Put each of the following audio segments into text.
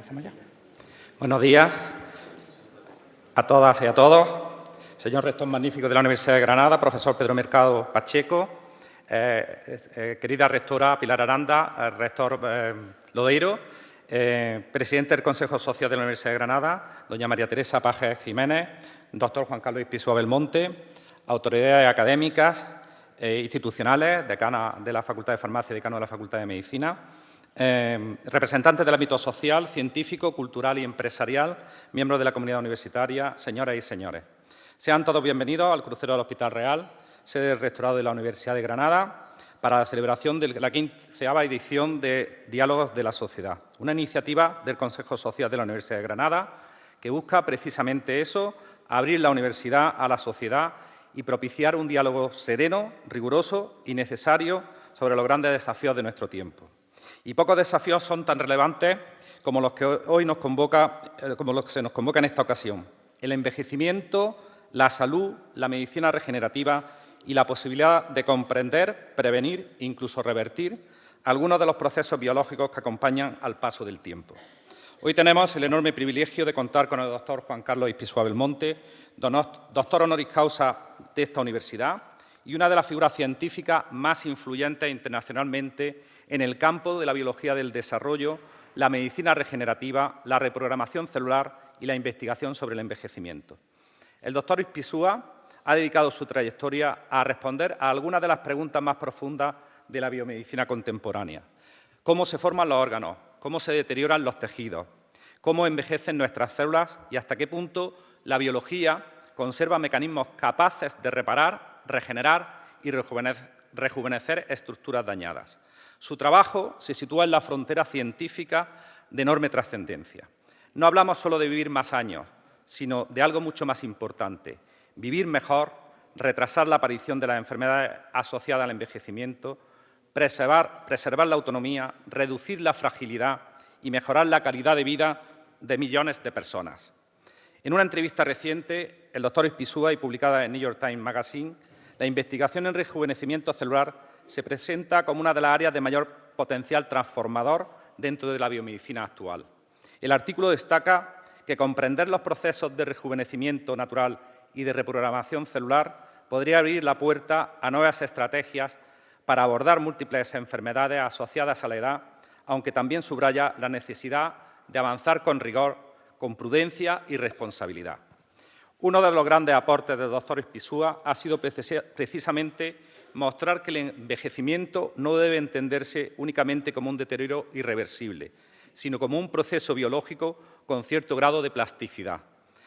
Empezamos ya. Buenos días a todas y a todos. Señor rector magnífico de la Universidad de Granada, profesor Pedro Mercado Pacheco, querida rectora Pilar Aranda, rector Lodeiro, presidente del Consejo Social de la Universidad de Granada, doña María Teresa Pajes Jiménez, doctor Juan Carlos Ispizua Belmonte, autoridades académicas e institucionales, decana de la Facultad de Farmacia y decano de la Facultad de Medicina, representantes del ámbito social, científico, cultural y empresarial, miembros de la comunidad universitaria, señoras y señores. Sean todos bienvenidos al crucero del Hospital Real, sede del Rectorado de la Universidad de Granada, para la celebración de la 15ª edición de Diálogos de la Sociedad, una iniciativa del Consejo Social de la Universidad de Granada que busca precisamente eso, abrir la universidad a la sociedad y propiciar un diálogo sereno, riguroso y necesario sobre los grandes desafíos de nuestro tiempo. Y pocos desafíos son tan relevantes como los que hoy nos convoca, como los que se nos convoca en esta ocasión. El envejecimiento, la salud, la medicina regenerativa y la posibilidad de comprender, prevenir e incluso revertir algunos de los procesos biológicos que acompañan al paso del tiempo. Hoy tenemos el enorme privilegio de contar con el doctor Juan Carlos Ispizua Belmonte, doctor honoris causa de esta universidad y una de las figuras científicas más influyentes internacionalmente en el campo de la biología del desarrollo, la medicina regenerativa, la reprogramación celular y la investigación sobre el envejecimiento. El doctor Ispizua ha dedicado su trayectoria a responder a algunas de las preguntas más profundas de la biomedicina contemporánea. ¿Cómo se forman los órganos? ¿Cómo se deterioran los tejidos? ¿Cómo envejecen nuestras células? ¿Y hasta qué punto la biología conserva mecanismos capaces de reparar, regenerar y rejuvenecer estructuras dañadas? Su trabajo se sitúa en la frontera científica de enorme trascendencia. No hablamos solo de vivir más años, sino de algo mucho más importante: vivir mejor, retrasar la aparición de las enfermedades asociadas al envejecimiento, preservar la autonomía, reducir la fragilidad y mejorar la calidad de vida de millones de personas. En una entrevista reciente, el doctor Ispizua, y publicada en New York Times Magazine, la investigación en rejuvenecimiento celular se presenta como una de las áreas de mayor potencial transformador dentro de la biomedicina actual. El artículo destaca que comprender los procesos de rejuvenecimiento natural y de reprogramación celular podría abrir la puerta a nuevas estrategias para abordar múltiples enfermedades asociadas a la edad, aunque también subraya la necesidad de avanzar con rigor, con prudencia y responsabilidad. Uno de los grandes aportes del doctor Ispizua ha sido precisamente mostrar que el envejecimiento no debe entenderse únicamente como un deterioro irreversible, sino como un proceso biológico con cierto grado de plasticidad.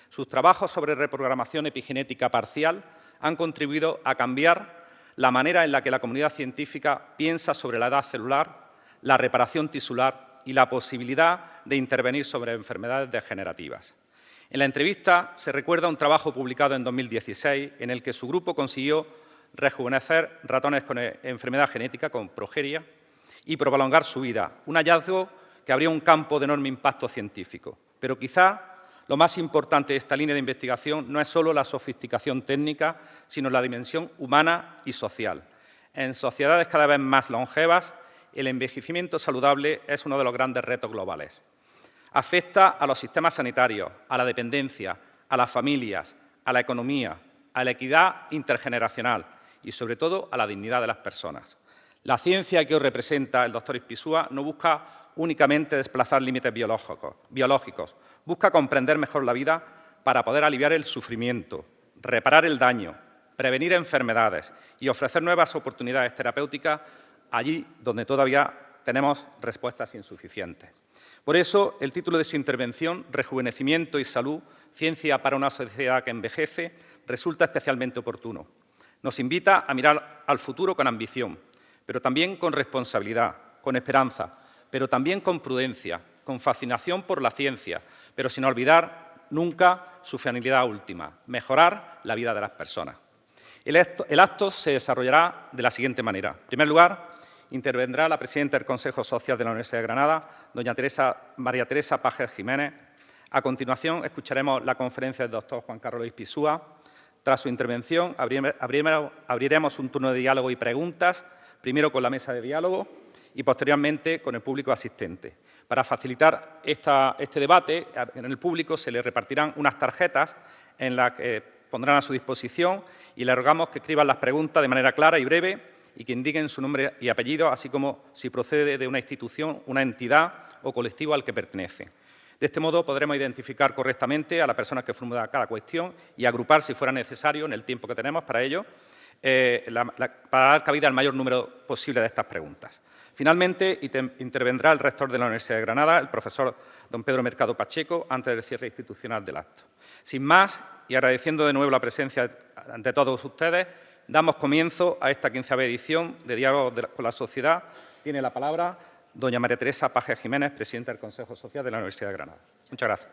Sus trabajos sobre reprogramación epigenética parcial han contribuido a cambiar la manera en la que la comunidad científica piensa sobre la edad celular, la reparación tisular y la posibilidad de intervenir sobre enfermedades degenerativas. En la entrevista se recuerda un trabajo publicado en 2016 en el que su grupo consiguió rejuvenecer ratones con enfermedad genética, con progeria, y prolongar su vida, un hallazgo que habría un campo de enorme impacto científico. Pero quizá lo más importante de esta línea de investigación no es solo la sofisticación técnica, sino la dimensión humana y social. En sociedades cada vez más longevas, el envejecimiento saludable es uno de los grandes retos globales. Afecta a los sistemas sanitarios, a la dependencia, a las familias, a la economía, a la equidad intergeneracional y, sobre todo, a la dignidad de las personas. La ciencia que hoy representa el doctor Ispizua no busca únicamente desplazar límites biológicos, busca comprender mejor la vida para poder aliviar el sufrimiento, reparar el daño, prevenir enfermedades y ofrecer nuevas oportunidades terapéuticas allí donde todavía tenemos respuestas insuficientes. Por eso, el título de su intervención, Rejuvenecimiento y Salud, ciencia para una sociedad que envejece, resulta especialmente oportuno. Nos invita a mirar al futuro con ambición, pero también con responsabilidad, con esperanza, pero también con prudencia, con fascinación por la ciencia, pero sin olvidar nunca su finalidad última: mejorar la vida de las personas. El acto se desarrollará de la siguiente manera. En primer lugar, intervendrá la presidenta del Consejo Social de la Universidad de Granada, doña María Teresa Pajes Jiménez. A continuación, escucharemos la conferencia del doctor Juan Carlos Ispizua. Tras su intervención, abriremos un turno de diálogo y preguntas, primero con la mesa de diálogo y posteriormente con el público asistente. Para facilitar este debate, en el público se le repartirán unas tarjetas en las que pondrán a su disposición y le rogamos que escriban las preguntas de manera clara y breve y que indiquen su nombre y apellido, así como si procede de una institución, una entidad o colectivo al que pertenece. De este modo podremos identificar correctamente a las personas que formulan cada cuestión y agrupar, si fuera necesario, en el tiempo que tenemos para ello, para dar cabida al mayor número posible de estas preguntas. Finalmente, intervendrá el rector de la Universidad de Granada, el profesor don Pedro Mercado Pacheco, antes del cierre institucional del acto. Sin más, y agradeciendo de nuevo la presencia ante todos ustedes, damos comienzo a esta 15ª edición de Diálogo con la Sociedad. Tiene la palabra doña María Teresa Paje Jiménez, presidenta del Consejo Social de la Universidad de Granada. Muchas gracias.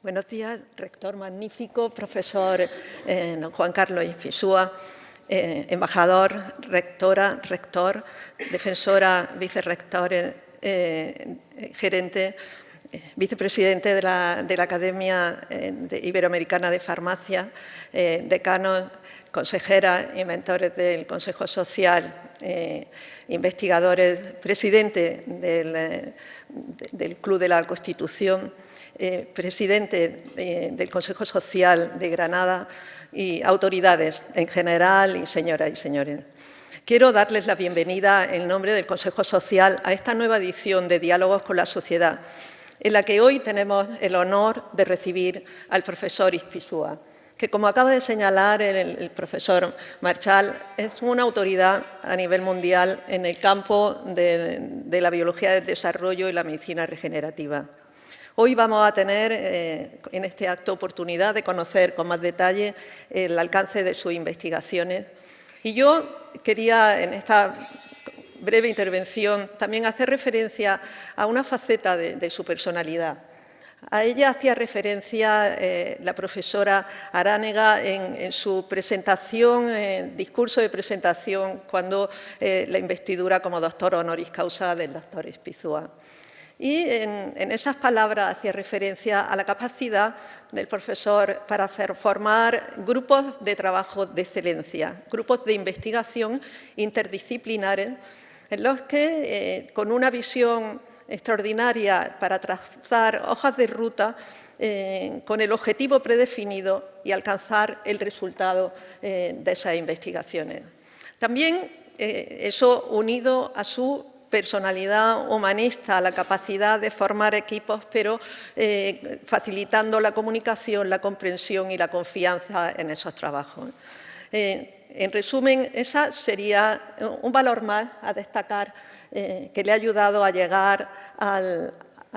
Buenos días, rector magnífico, profesor don Juan Carlos Ispizúa, embajador, rectora, rector, defensora, vicerrector, gerente, vicepresidente de la Academia Iberoamericana de Farmacia, decanos, consejeras y mentores del Consejo Social, investigadores, presidente del Club de la Constitución, presidente del Consejo Social de Granada y autoridades en general y señoras y señores. Quiero darles la bienvenida en nombre del Consejo Social a esta nueva edición de Diálogos con la Sociedad, en la que hoy tenemos el honor de recibir al profesor Ispizúa, que, como acaba de señalar el profesor Marchal, es una autoridad a nivel mundial en el campo de la biología del desarrollo y la medicina regenerativa. Hoy vamos a tener en este acto oportunidad de conocer con más detalle el alcance de sus investigaciones. Y yo quería, en esta breve intervención, también hacer referencia a una faceta de su personalidad. A ella hacía referencia la profesora Aránega en su presentación, discurso de presentación, cuando la investidura como doctor honoris causa del doctor Ispizúa. Y en esas palabras hacía referencia a la capacidad del profesor para formar grupos de trabajo de excelencia, grupos de investigación interdisciplinares, en los que, con una visión extraordinaria para trazar hojas de ruta, con el objetivo predefinido y alcanzar el resultado de esas investigaciones. También eso unido a su personalidad humanista, la capacidad de formar equipos, pero facilitando la comunicación, la comprensión y la confianza en esos trabajos. En resumen, ese sería un valor más a destacar que le ha ayudado a llegar a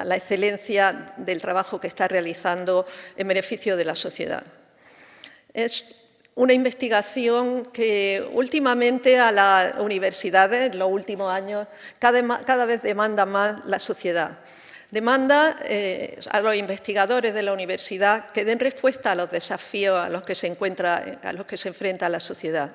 la excelencia del trabajo que está realizando en beneficio de la sociedad. Es una investigación que últimamente a las universidades, en los últimos años, cada vez demanda más la sociedad. Demanda a los investigadores de la universidad que den respuesta a los desafíos a los que se enfrenta la sociedad.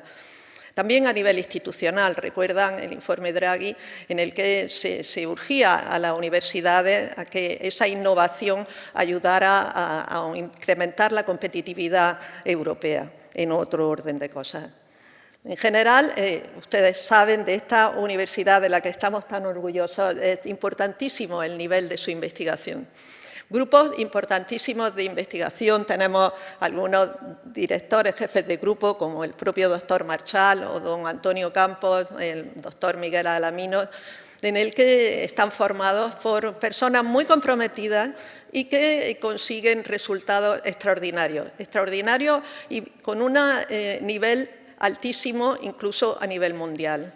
También a nivel institucional, recuerdan el informe Draghi en el que se urgía a las universidades a que esa innovación ayudara a incrementar la competitividad europea, en otro orden de cosas. En general, ustedes saben de esta universidad de la que estamos tan orgullosos, es importantísimo el nivel de su investigación. Grupos importantísimos de investigación, tenemos algunos directores, jefes de grupo, como el propio doctor Marchal o don Antonio Campos, el doctor Miguel Alaminos, en el que están formados por personas muy comprometidas y que consiguen resultados extraordinarios y con un nivel altísimo, incluso a nivel mundial.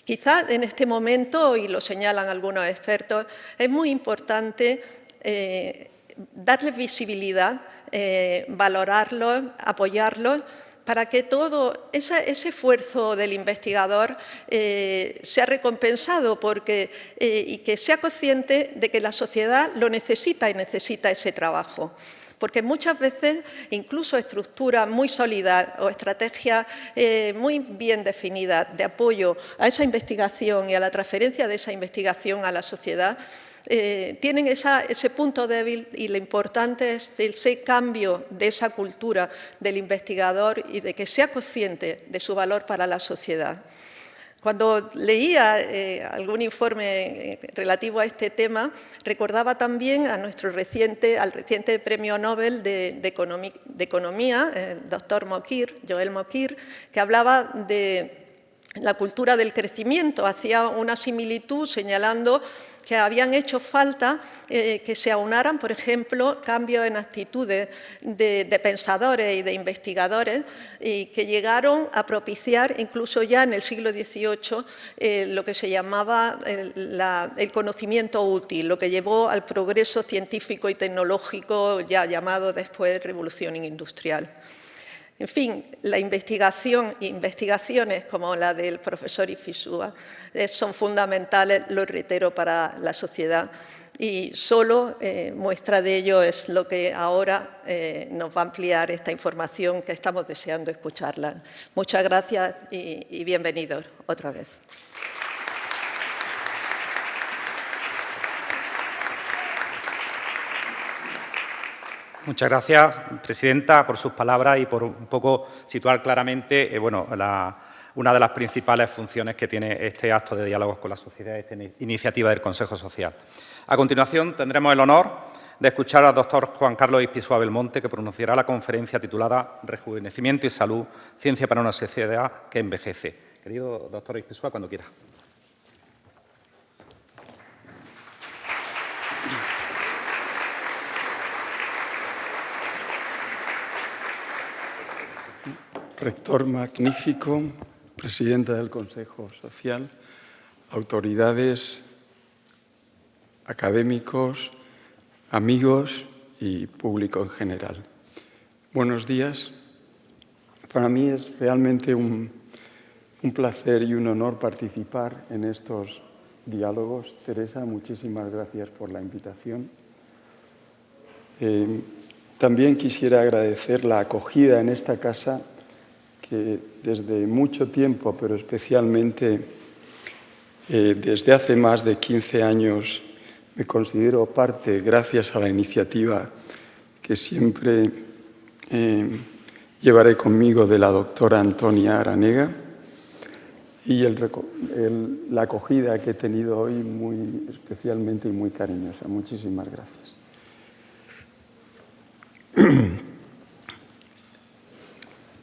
Quizás en este momento, y lo señalan algunos expertos, es muy importante darles visibilidad, valorarlos, apoyarlos, para que todo ese esfuerzo del investigador sea recompensado y que sea consciente de que la sociedad lo necesita y necesita ese trabajo. Porque muchas veces incluso estructuras muy sólidas o estrategias muy bien definidas de apoyo a esa investigación y a la transferencia de esa investigación a la sociedad tienen ese punto débil, y lo importante es ese cambio de esa cultura del investigador y de que sea consciente de su valor para la sociedad. Cuando leía algún informe relativo a este tema, recordaba también al reciente Premio Nobel de Economía, el doctor Joel Mokyr, que hablaba de la cultura del crecimiento. Hacía una similitud señalando que habían hecho falta que se aunaran, por ejemplo, cambios en actitudes de pensadores y de investigadores, y que llegaron a propiciar, incluso ya en el siglo XVIII, lo que se llamaba el conocimiento útil, lo que llevó al progreso científico y tecnológico ya llamado después Revolución Industrial. En fin, la investigaciones como la del profesor Ifisúa son fundamentales, lo reitero, para la sociedad, y solo muestra de ello es lo que ahora nos va a ampliar esta información que estamos deseando escucharla. Muchas gracias y bienvenidos otra vez. Muchas gracias, presidenta, por sus palabras y por un poco situar claramente una de las principales funciones que tiene este acto de diálogo con la sociedad, esta iniciativa del Consejo Social. A continuación, tendremos el honor de escuchar al doctor Juan Carlos Ispizua Belmonte, que pronunciará la conferencia titulada Rejuvenecimiento y Salud, ciencia para una sociedad que envejece. Querido doctor Ispizua, cuando quiera. Rector magnífico, presidenta del Consejo Social, autoridades, académicos, amigos y público en general. Buenos días. Para mí es realmente un placer y un honor participar en estos diálogos. Teresa, muchísimas gracias por la invitación. También quisiera agradecer la acogida en esta casa, que desde mucho tiempo, pero especialmente desde hace más de 15 años, me considero parte, gracias a la iniciativa que siempre llevaré conmigo, de la doctora Antonia Aranega, y la acogida que he tenido hoy muy especialmente y muy cariñosa. Muchísimas gracias.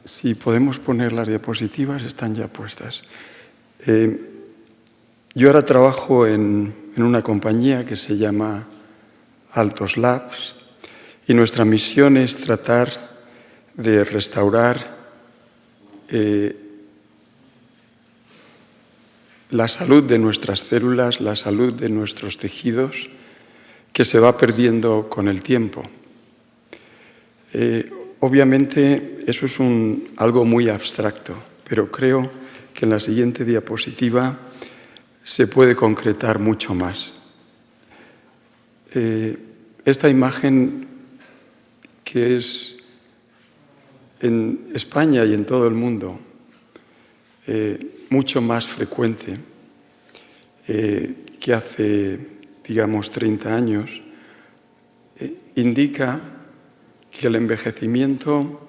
Si podemos poner las diapositivas, están ya puestas. Yo ahora trabajo en una compañía que se llama Altos Labs, y nuestra misión es tratar de restaurar la salud de nuestras células, la salud de nuestros tejidos, que se va perdiendo con el tiempo. Obviamente eso es algo muy abstracto, pero creo que en la siguiente diapositiva se puede concretar mucho más. Esta imagen, que es en España y en todo el mundo mucho más frecuente que hace, digamos, 30 años, indica que el envejecimiento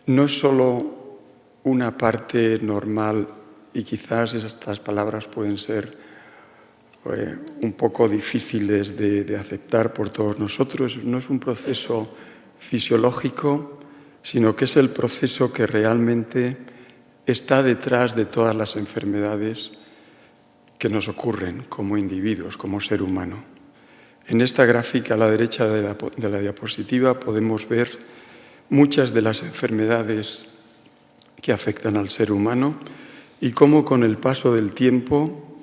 no es solo una parte normal, y quizás estas palabras pueden ser un poco difíciles de aceptar por todos nosotros. No es un proceso fisiológico, sino que es el proceso que realmente está detrás de todas las enfermedades que nos ocurren como individuos, como ser humano. En esta gráfica a la derecha de la diapositiva podemos ver muchas de las enfermedades que afectan al ser humano y cómo con el paso del tiempo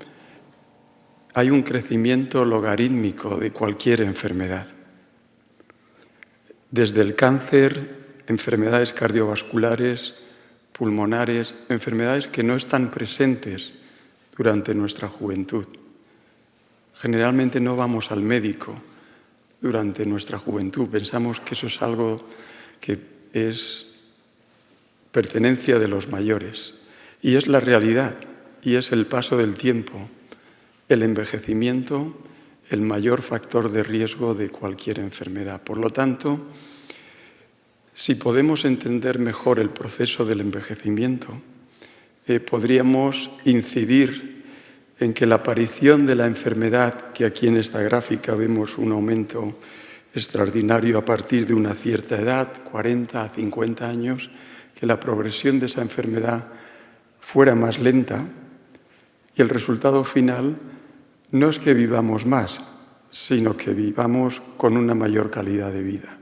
hay un crecimiento logarítmico de cualquier enfermedad. Desde el cáncer, enfermedades cardiovasculares, pulmonares, enfermedades que no están presentes durante nuestra juventud. Generalmente no vamos al médico durante nuestra juventud. Pensamos que eso es algo que es pertenencia de los mayores. Y es la realidad, y es el paso del tiempo, el envejecimiento, el mayor factor de riesgo de cualquier enfermedad. Por lo tanto, si podemos entender mejor el proceso del envejecimiento, podríamos incidir en que la aparición de la enfermedad, que aquí en esta gráfica vemos un aumento extraordinario a partir de una cierta edad, 40 a 50 años, que la progresión de esa enfermedad fuera más lenta y el resultado final no es que vivamos más, sino que vivamos con una mayor calidad de vida.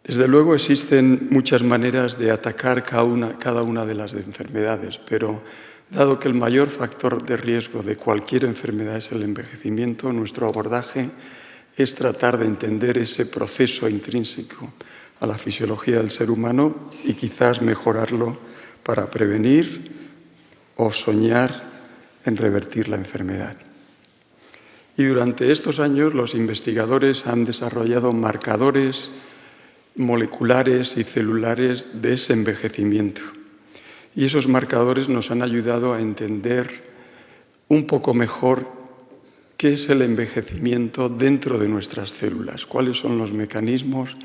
Desde luego existen muchas maneras de atacar cada una de las enfermedades, pero dado que el mayor factor de riesgo de cualquier enfermedad es el envejecimiento, nuestro abordaje es tratar de entender ese proceso intrínseco a la fisiología del ser humano y quizás mejorarlo para prevenir o soñar en revertir la enfermedad. Y durante estos años los investigadores han desarrollado marcadores moleculares y celulares de ese envejecimiento. Y esos marcadores nos han ayudado a entender un poco mejor qué es el envejecimiento dentro de nuestras células, cuáles son los mecanismos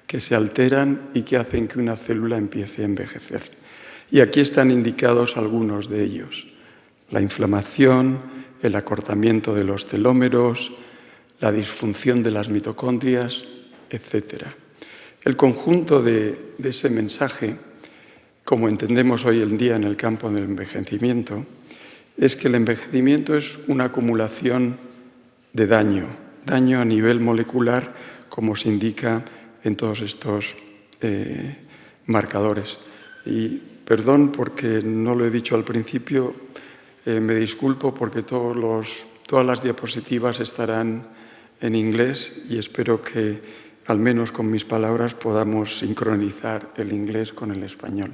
que se alteran y que hacen que una célula empiece a envejecer. Y aquí están indicados algunos de ellos: la inflamación, el acortamiento de los telómeros, la disfunción de las mitocondrias, etc. El conjunto de ese mensaje, como entendemos hoy en día en el campo del envejecimiento, es que el envejecimiento es una acumulación de daño a nivel molecular, como se indica en todos estos marcadores. Y perdón porque no lo he dicho al principio, me disculpo porque todas las diapositivas estarán en inglés y espero que al menos con mis palabras podamos sincronizar el inglés con el español.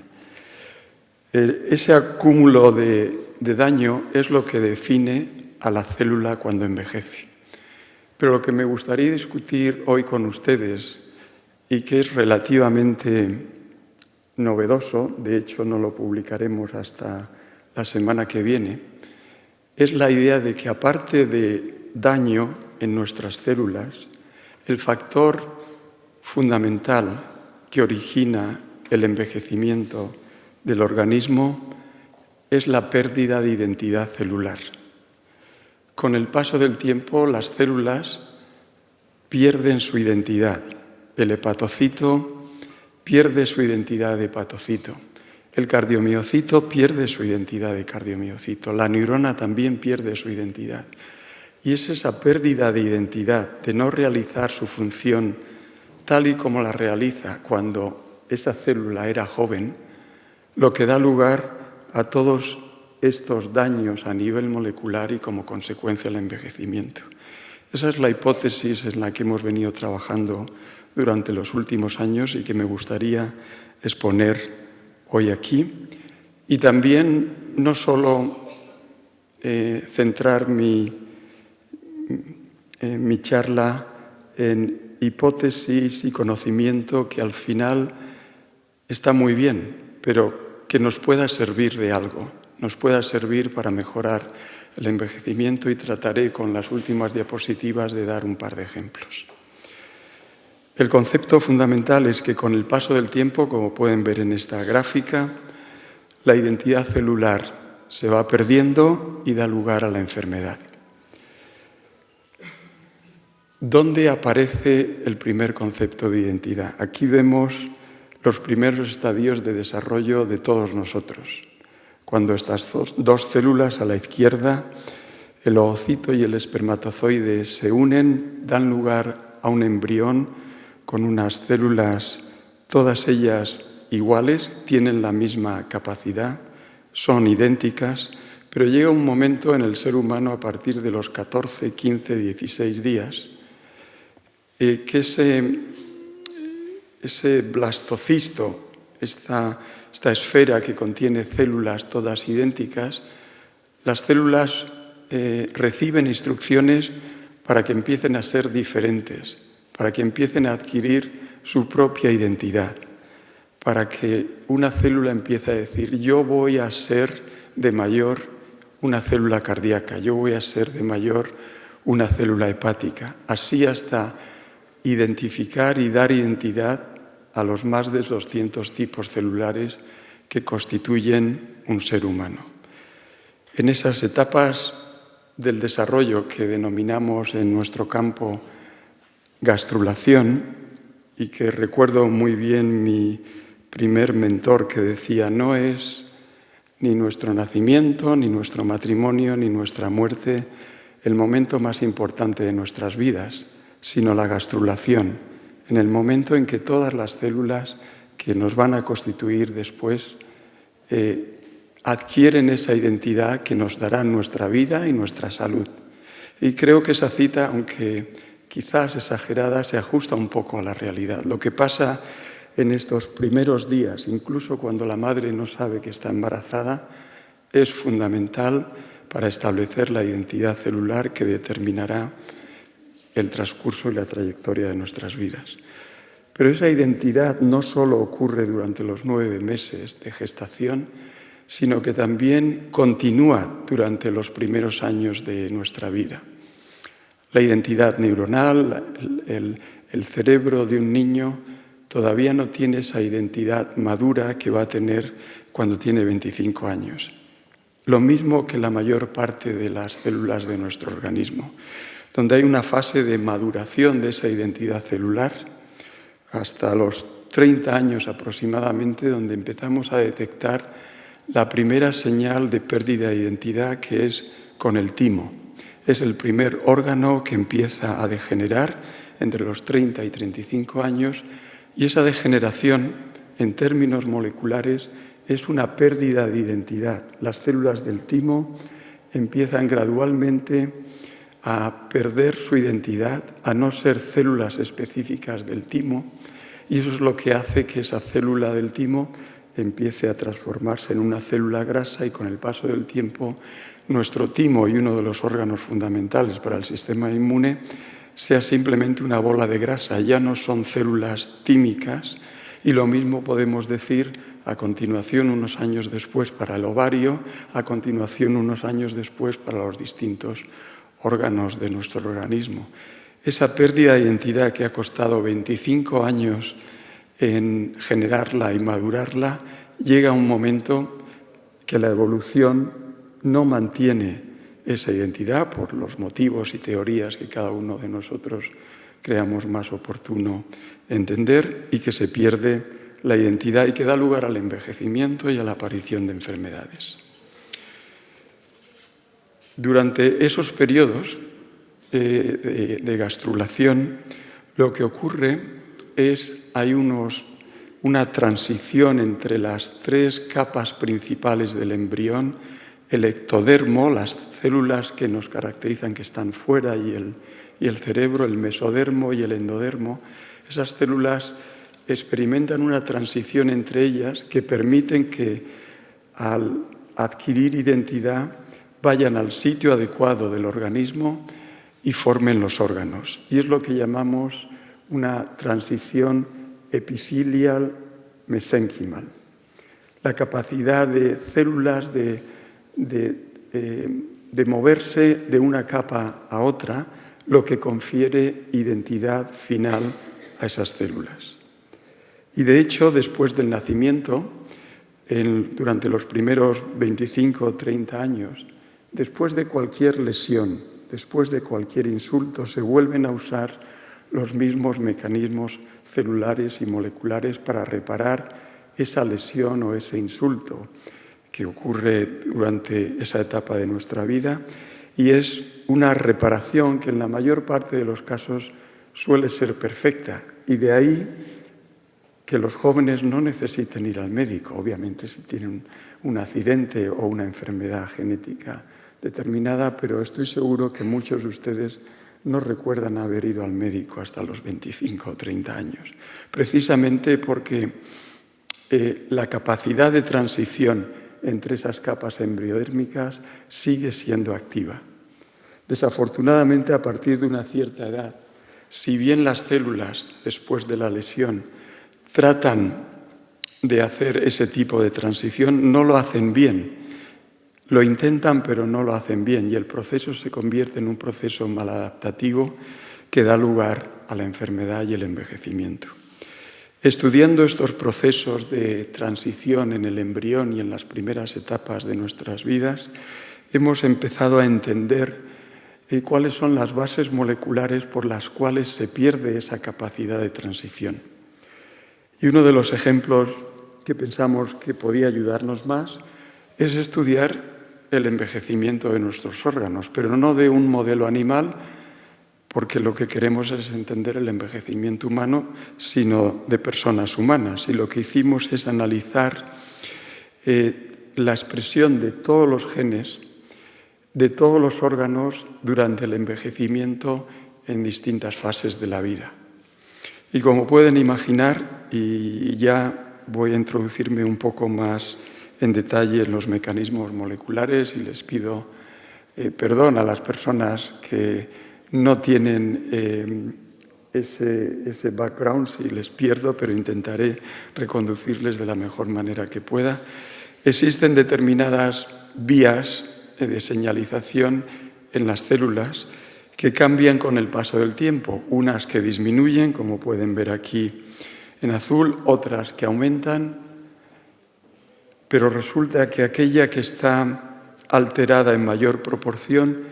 Ese acúmulo de daño es lo que define a la célula cuando envejece. Pero lo que me gustaría discutir hoy con ustedes, y que es relativamente novedoso, de hecho no lo publicaremos hasta la semana que viene, es la idea de que aparte de daño en nuestras células, el factor fundamental que origina el envejecimiento del organismo es la pérdida de identidad celular. Con el paso del tiempo, las células pierden su identidad. El hepatocito pierde su identidad de hepatocito. El cardiomiocito pierde su identidad de cardiomiocito. La neurona también pierde su identidad. Y es esa pérdida de identidad, de no realizar su función tal y como la realiza cuando esa célula era joven, lo que da lugar a todos estos daños a nivel molecular y como consecuencia el envejecimiento. Esa es la hipótesis en la que hemos venido trabajando durante los últimos años y que me gustaría exponer hoy aquí. Y también no solo centrar mi charla en hipótesis y conocimiento que al final está muy bien, pero que nos pueda servir de algo, nos pueda servir para mejorar el envejecimiento, y trataré con las últimas diapositivas de dar un par de ejemplos. El concepto fundamental es que con el paso del tiempo, como pueden ver en esta gráfica, la identidad celular se va perdiendo y da lugar a la enfermedad. ¿Dónde aparece el primer concepto de identidad? Aquí vemos los primeros estadios de desarrollo de todos nosotros. Cuando estas dos células a la izquierda, el ovocito y el espermatozoide, se unen, dan lugar a un embrión con unas células, todas ellas iguales, tienen la misma capacidad, son idénticas, pero llega un momento en el ser humano a partir de los 14, 15, 16 días que ese blastocisto, esta esfera que contiene células todas idénticas, las células reciben instrucciones para que empiecen a ser diferentes, para que empiecen a adquirir su propia identidad, para que una célula empiece a decir: yo voy a ser de mayor una célula cardíaca, yo voy a ser de mayor una célula hepática, así hasta identificar y dar identidad a los más de 200 tipos celulares que constituyen un ser humano. En esas etapas del desarrollo que denominamos en nuestro campo gastrulación, y que recuerdo muy bien mi primer mentor que decía: no es ni nuestro nacimiento, ni nuestro matrimonio, ni nuestra muerte el momento más importante de nuestras vidas, sino la gastrulación, en el momento en que todas las células que nos van a constituir después adquieren esa identidad que nos dará nuestra vida y nuestra salud. Y creo que esa cita, aunque quizás exagerada, se ajusta un poco a la realidad. Lo que pasa en estos primeros días, incluso cuando la madre no sabe que está embarazada, es fundamental para establecer la identidad celular que determinará el transcurso y la trayectoria de nuestras vidas. Pero esa identidad no solo ocurre durante los 9 meses de gestación, sino que también continúa durante los primeros años de nuestra vida. La identidad neuronal, el cerebro de un niño todavía no tiene esa identidad madura que va a tener cuando tiene 25 años. Lo mismo que la mayor parte de las células de nuestro organismo, donde hay una fase de maduración de esa identidad celular hasta los 30 años aproximadamente, donde empezamos a detectar la primera señal de pérdida de identidad, que es con el timo. Es el primer órgano que empieza a degenerar entre los 30 y 35 años, y esa degeneración, en términos moleculares, es una pérdida de identidad. Las células del timo empiezan gradualmente a perder su identidad, a no ser células específicas del timo, y eso es lo que hace que esa célula del timo empiece a transformarse en una célula grasa, y con el paso del tiempo nuestro timo, y uno de los órganos fundamentales para el sistema inmune, sea simplemente una bola de grasa. Ya no son células tímicas, y lo mismo podemos decir a continuación, unos años después, para el ovario, a continuación, unos años después, para los distintos órganos de nuestro organismo. Esa pérdida de identidad que ha costado 25 años en generarla y madurarla, llega un momento que la evolución no mantiene esa identidad por los motivos y teorías que cada uno de nosotros creamos más oportuno entender, y que se pierde la identidad y que da lugar al envejecimiento y a la aparición de enfermedades. Durante esos periodos de gastrulación, lo que ocurre es hay una transición entre las 3 capas principales del embrión: el ectodermo, las células que nos caracterizan, que están fuera, y el cerebro, el mesodermo y el endodermo. Esas células experimentan una transición entre ellas que permiten que, al adquirir identidad, vayan al sitio adecuado del organismo y formen los órganos. Y es lo que llamamos una transición epithelial-mesénquimal. La capacidad de células de moverse de una capa a otra, lo que confiere identidad final a esas células. Y de hecho, después del nacimiento, durante los primeros 25 o 30 años, después de cualquier lesión, después de cualquier insulto, se vuelven a usar los mismos mecanismos celulares y moleculares para reparar esa lesión o ese insulto que ocurre durante esa etapa de nuestra vida, y es una reparación que en la mayor parte de los casos suele ser perfecta, y de ahí que los jóvenes no necesiten ir al médico, obviamente si tienen un accidente o una enfermedad genética determinada, pero estoy seguro que muchos de ustedes no recuerdan haber ido al médico hasta los 25 o 30 años, precisamente porque la capacidad de transición entre esas capas embriodérmicas sigue siendo activa. Desafortunadamente, a partir de una cierta edad, si bien las células, después de la lesión, tratan de hacer ese tipo de transición, no lo hacen bien. Lo intentan, pero no lo hacen bien, y el proceso se convierte en un proceso maladaptativo que da lugar a la enfermedad y el envejecimiento. Estudiando estos procesos de transición en el embrión y en las primeras etapas de nuestras vidas, hemos empezado a entender cuáles son las bases moleculares por las cuales se pierde esa capacidad de transición. Y uno de los ejemplos que pensamos que podía ayudarnos más es estudiar el envejecimiento de nuestros órganos, pero no de un modelo animal, porque lo que queremos es entender el envejecimiento humano, sino de personas humanas. Y lo que hicimos es analizar la expresión de todos los genes, de todos los órganos durante el envejecimiento en distintas fases de la vida. Y como pueden imaginar, y ya voy a introducirme un poco más en detalle en los mecanismos moleculares, y les pido perdón a las personas que no tienen ese background, si les pierdo, pero intentaré reconducirles de la mejor manera que pueda. Existen determinadas vías de señalización en las células que cambian con el paso del tiempo, unas que disminuyen, como pueden ver aquí en azul, otras que aumentan, pero resulta que aquella que está alterada en mayor proporción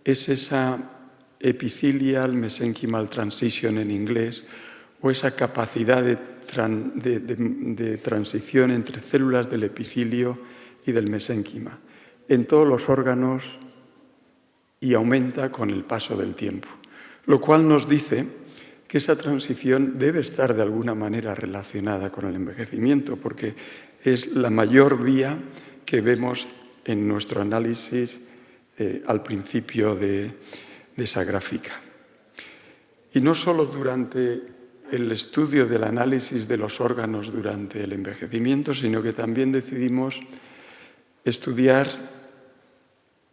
es esa epithelial mesenchymal transition en inglés, o esa capacidad de transición entre células del epitelio y del mesénquima en todos los órganos, y aumenta con el paso del tiempo, lo cual nos dice que esa transición debe estar de alguna manera relacionada con el envejecimiento, porque es la mayor vía que vemos en nuestro análisis al principio de esa gráfica. Y no solo durante el estudio del análisis de los órganos durante el envejecimiento, sino que también decidimos estudiar,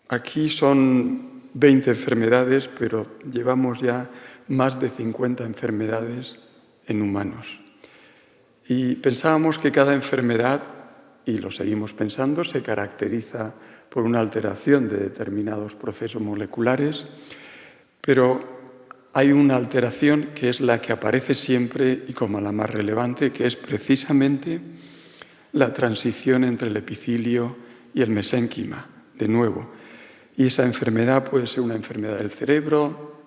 aquí son 20 enfermedades, pero llevamos ya más de 50 enfermedades en humanos. Y pensábamos que cada enfermedad, y lo seguimos pensando, se caracteriza por una alteración de determinados procesos moleculares, pero hay una alteración que es la que aparece siempre y como la más relevante, que es precisamente la transición entre el epitelio y el mesénquima, de nuevo. Y esa enfermedad puede ser una enfermedad del cerebro,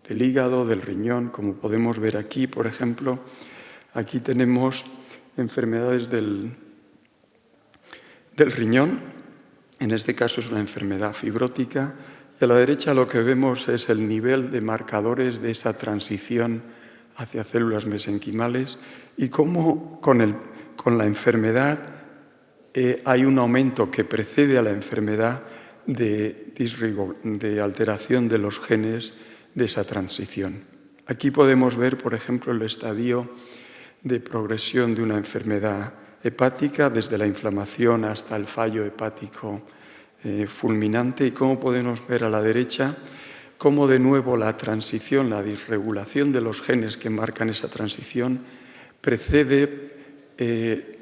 del hígado, del riñón, como podemos ver aquí, por ejemplo. Aquí tenemos enfermedades del riñón, en este caso es una enfermedad fibrótica, y a la derecha lo que vemos es el nivel de marcadores de esa transición hacia células mesenquimales y cómo con la enfermedad hay un aumento que precede a la enfermedad de alteración de los genes de esa transición. Aquí podemos ver, por ejemplo, el estadio de progresión de una enfermedad hepática, desde la inflamación hasta el fallo hepático fulminante, y cómo podemos ver a la derecha cómo de nuevo la transición, la disregulación de los genes que marcan esa transición precede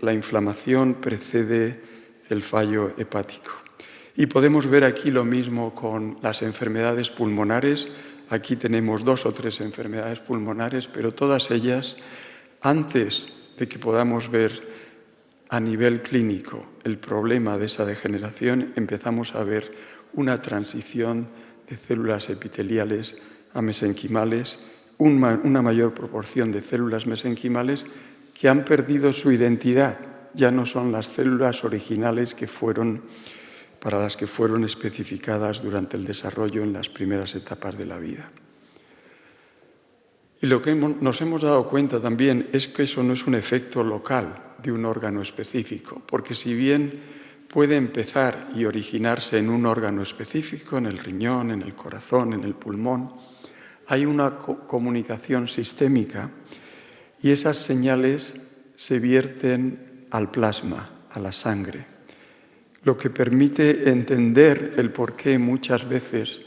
la inflamación, precede el fallo hepático. Y podemos ver aquí lo mismo con las enfermedades pulmonares. Aquí tenemos 2 o 3 enfermedades pulmonares, pero todas ellas, antes de que podamos ver a nivel clínico el problema de esa degeneración, empezamos a ver una transición de células epiteliales a mesenquimales, una mayor proporción de células mesenquimales que han perdido su identidad. Ya no son las células originales para las que fueron especificadas durante el desarrollo en las primeras etapas de la vida. Y lo que nos hemos dado cuenta también es que eso no es un efecto local de un órgano específico, porque si bien puede empezar y originarse en un órgano específico, en el riñón, en el corazón, en el pulmón, hay una comunicación sistémica y esas señales se vierten al plasma, a la sangre, lo que permite entender el por qué muchas veces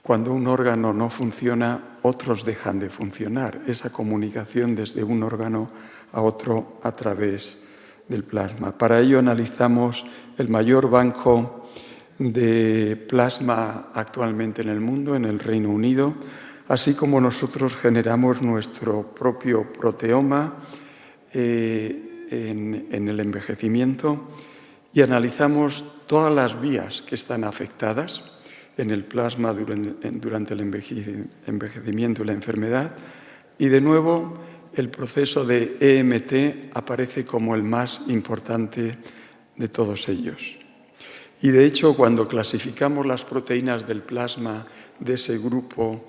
cuando un órgano no funciona, otros dejan de funcionar, esa comunicación desde un órgano a otro a través del plasma. Para ello analizamos el mayor banco de plasma actualmente en el mundo, en el Reino Unido, así como nosotros generamos nuestro propio proteoma en el envejecimiento y analizamos todas las vías que están afectadas en el plasma durante el envejecimiento y la enfermedad. Y de nuevo, el proceso de EMT aparece como el más importante de todos ellos. Y de hecho, cuando clasificamos las proteínas del plasma de ese grupo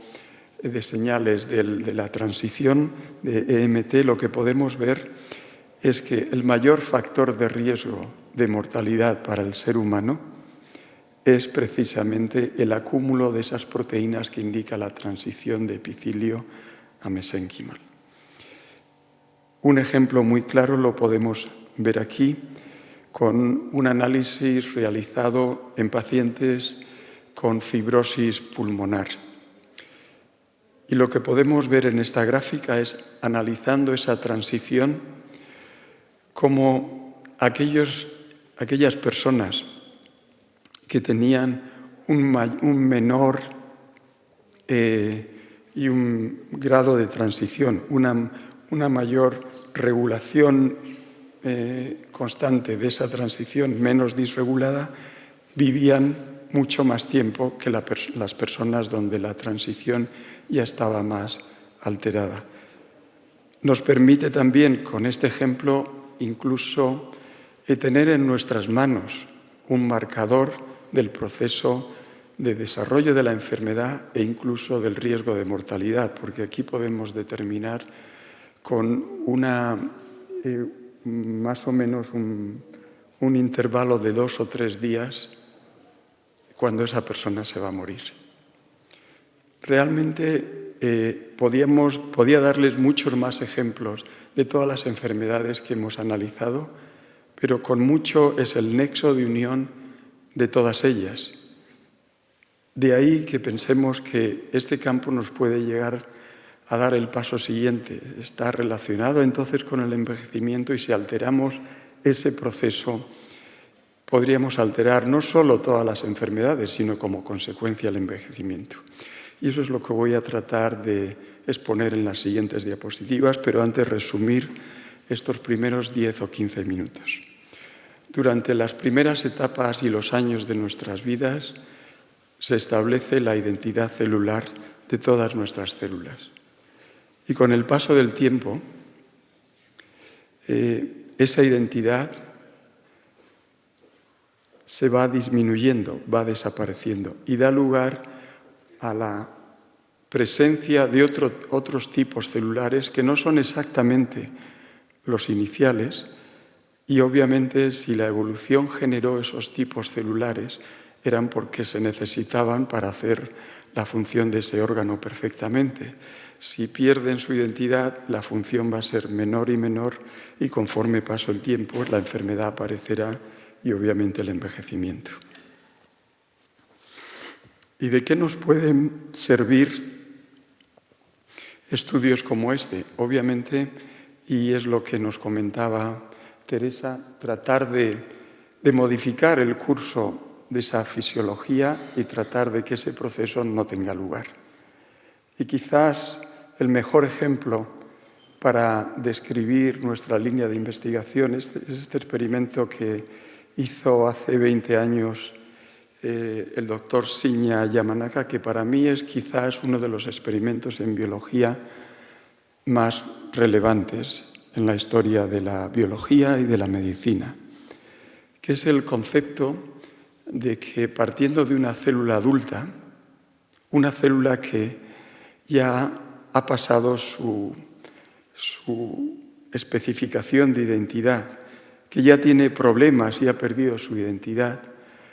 de señales de la transición de EMT, lo que podemos ver es que el mayor factor de riesgo de mortalidad para el ser humano es precisamente el acúmulo de esas proteínas que indica la transición de epitelio a mesénquimal. Un ejemplo muy claro lo podemos ver aquí con un análisis realizado en pacientes con fibrosis pulmonar. Y lo que podemos ver en esta gráfica es, analizando esa transición, cómo aquellas personas que tenían un menor y un grado de transición, una mayor regulación constante de esa transición, menos disregulada, vivían mucho más tiempo que las personas donde la transición ya estaba más alterada. Nos permite también, con este ejemplo, incluso tener en nuestras manos un marcador del proceso de desarrollo de la enfermedad e incluso del riesgo de mortalidad, porque aquí podemos determinar con más o menos un intervalo de 2 o 3 días cuando esa persona se va a morir. Realmente podía darles muchos más ejemplos de todas las enfermedades que hemos analizado, pero con mucho es el nexo de unión de todas ellas. De ahí que pensemos que este campo nos puede llegar a dar el paso siguiente. Está relacionado entonces con el envejecimiento y si alteramos ese proceso, podríamos alterar no solo todas las enfermedades, sino como consecuencia el envejecimiento. Y eso es lo que voy a tratar de exponer en las siguientes diapositivas, pero antes resumir estos primeros 10 o 15 minutos. Durante las primeras etapas y los años de nuestras vidas se establece la identidad celular de todas nuestras células. Y con el paso del tiempo, esa identidad se va disminuyendo, va desapareciendo y da lugar a la presencia de otros tipos celulares que no son exactamente los iniciales y obviamente si la evolución generó esos tipos celulares eran porque se necesitaban para hacer la función de ese órgano perfectamente. Si pierden su identidad, la función va a ser menor y menor y conforme pasa el tiempo la enfermedad aparecerá y obviamente el envejecimiento. ¿Y de qué nos pueden servir estudios como este? Obviamente, y es lo que nos comentaba Teresa, tratar de modificar el curso de esa fisiología y tratar de que ese proceso no tenga lugar. Y quizás el mejor ejemplo para describir nuestra línea de investigación es este experimento que hizo hace 20 años el doctor Shinya Yamanaka, que para mí es quizás uno de los experimentos en biología más relevantes en la historia de la biología y de la medicina, que es el concepto de que partiendo de una célula adulta, una célula que ya ha pasado su especificación de identidad, que ya tiene problemas y ha perdido su identidad,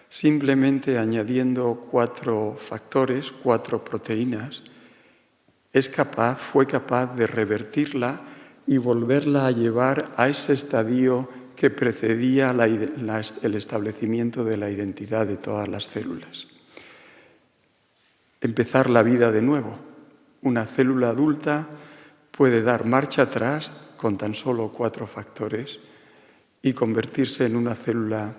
simplemente añadiendo 4 factores, 4 proteínas, fue capaz de revertirla y volverla a llevar a ese estadio que precedía el establecimiento de la identidad de todas las células. Empezar la vida de nuevo. Una célula adulta puede dar marcha atrás con tan solo 4 factores y convertirse en una célula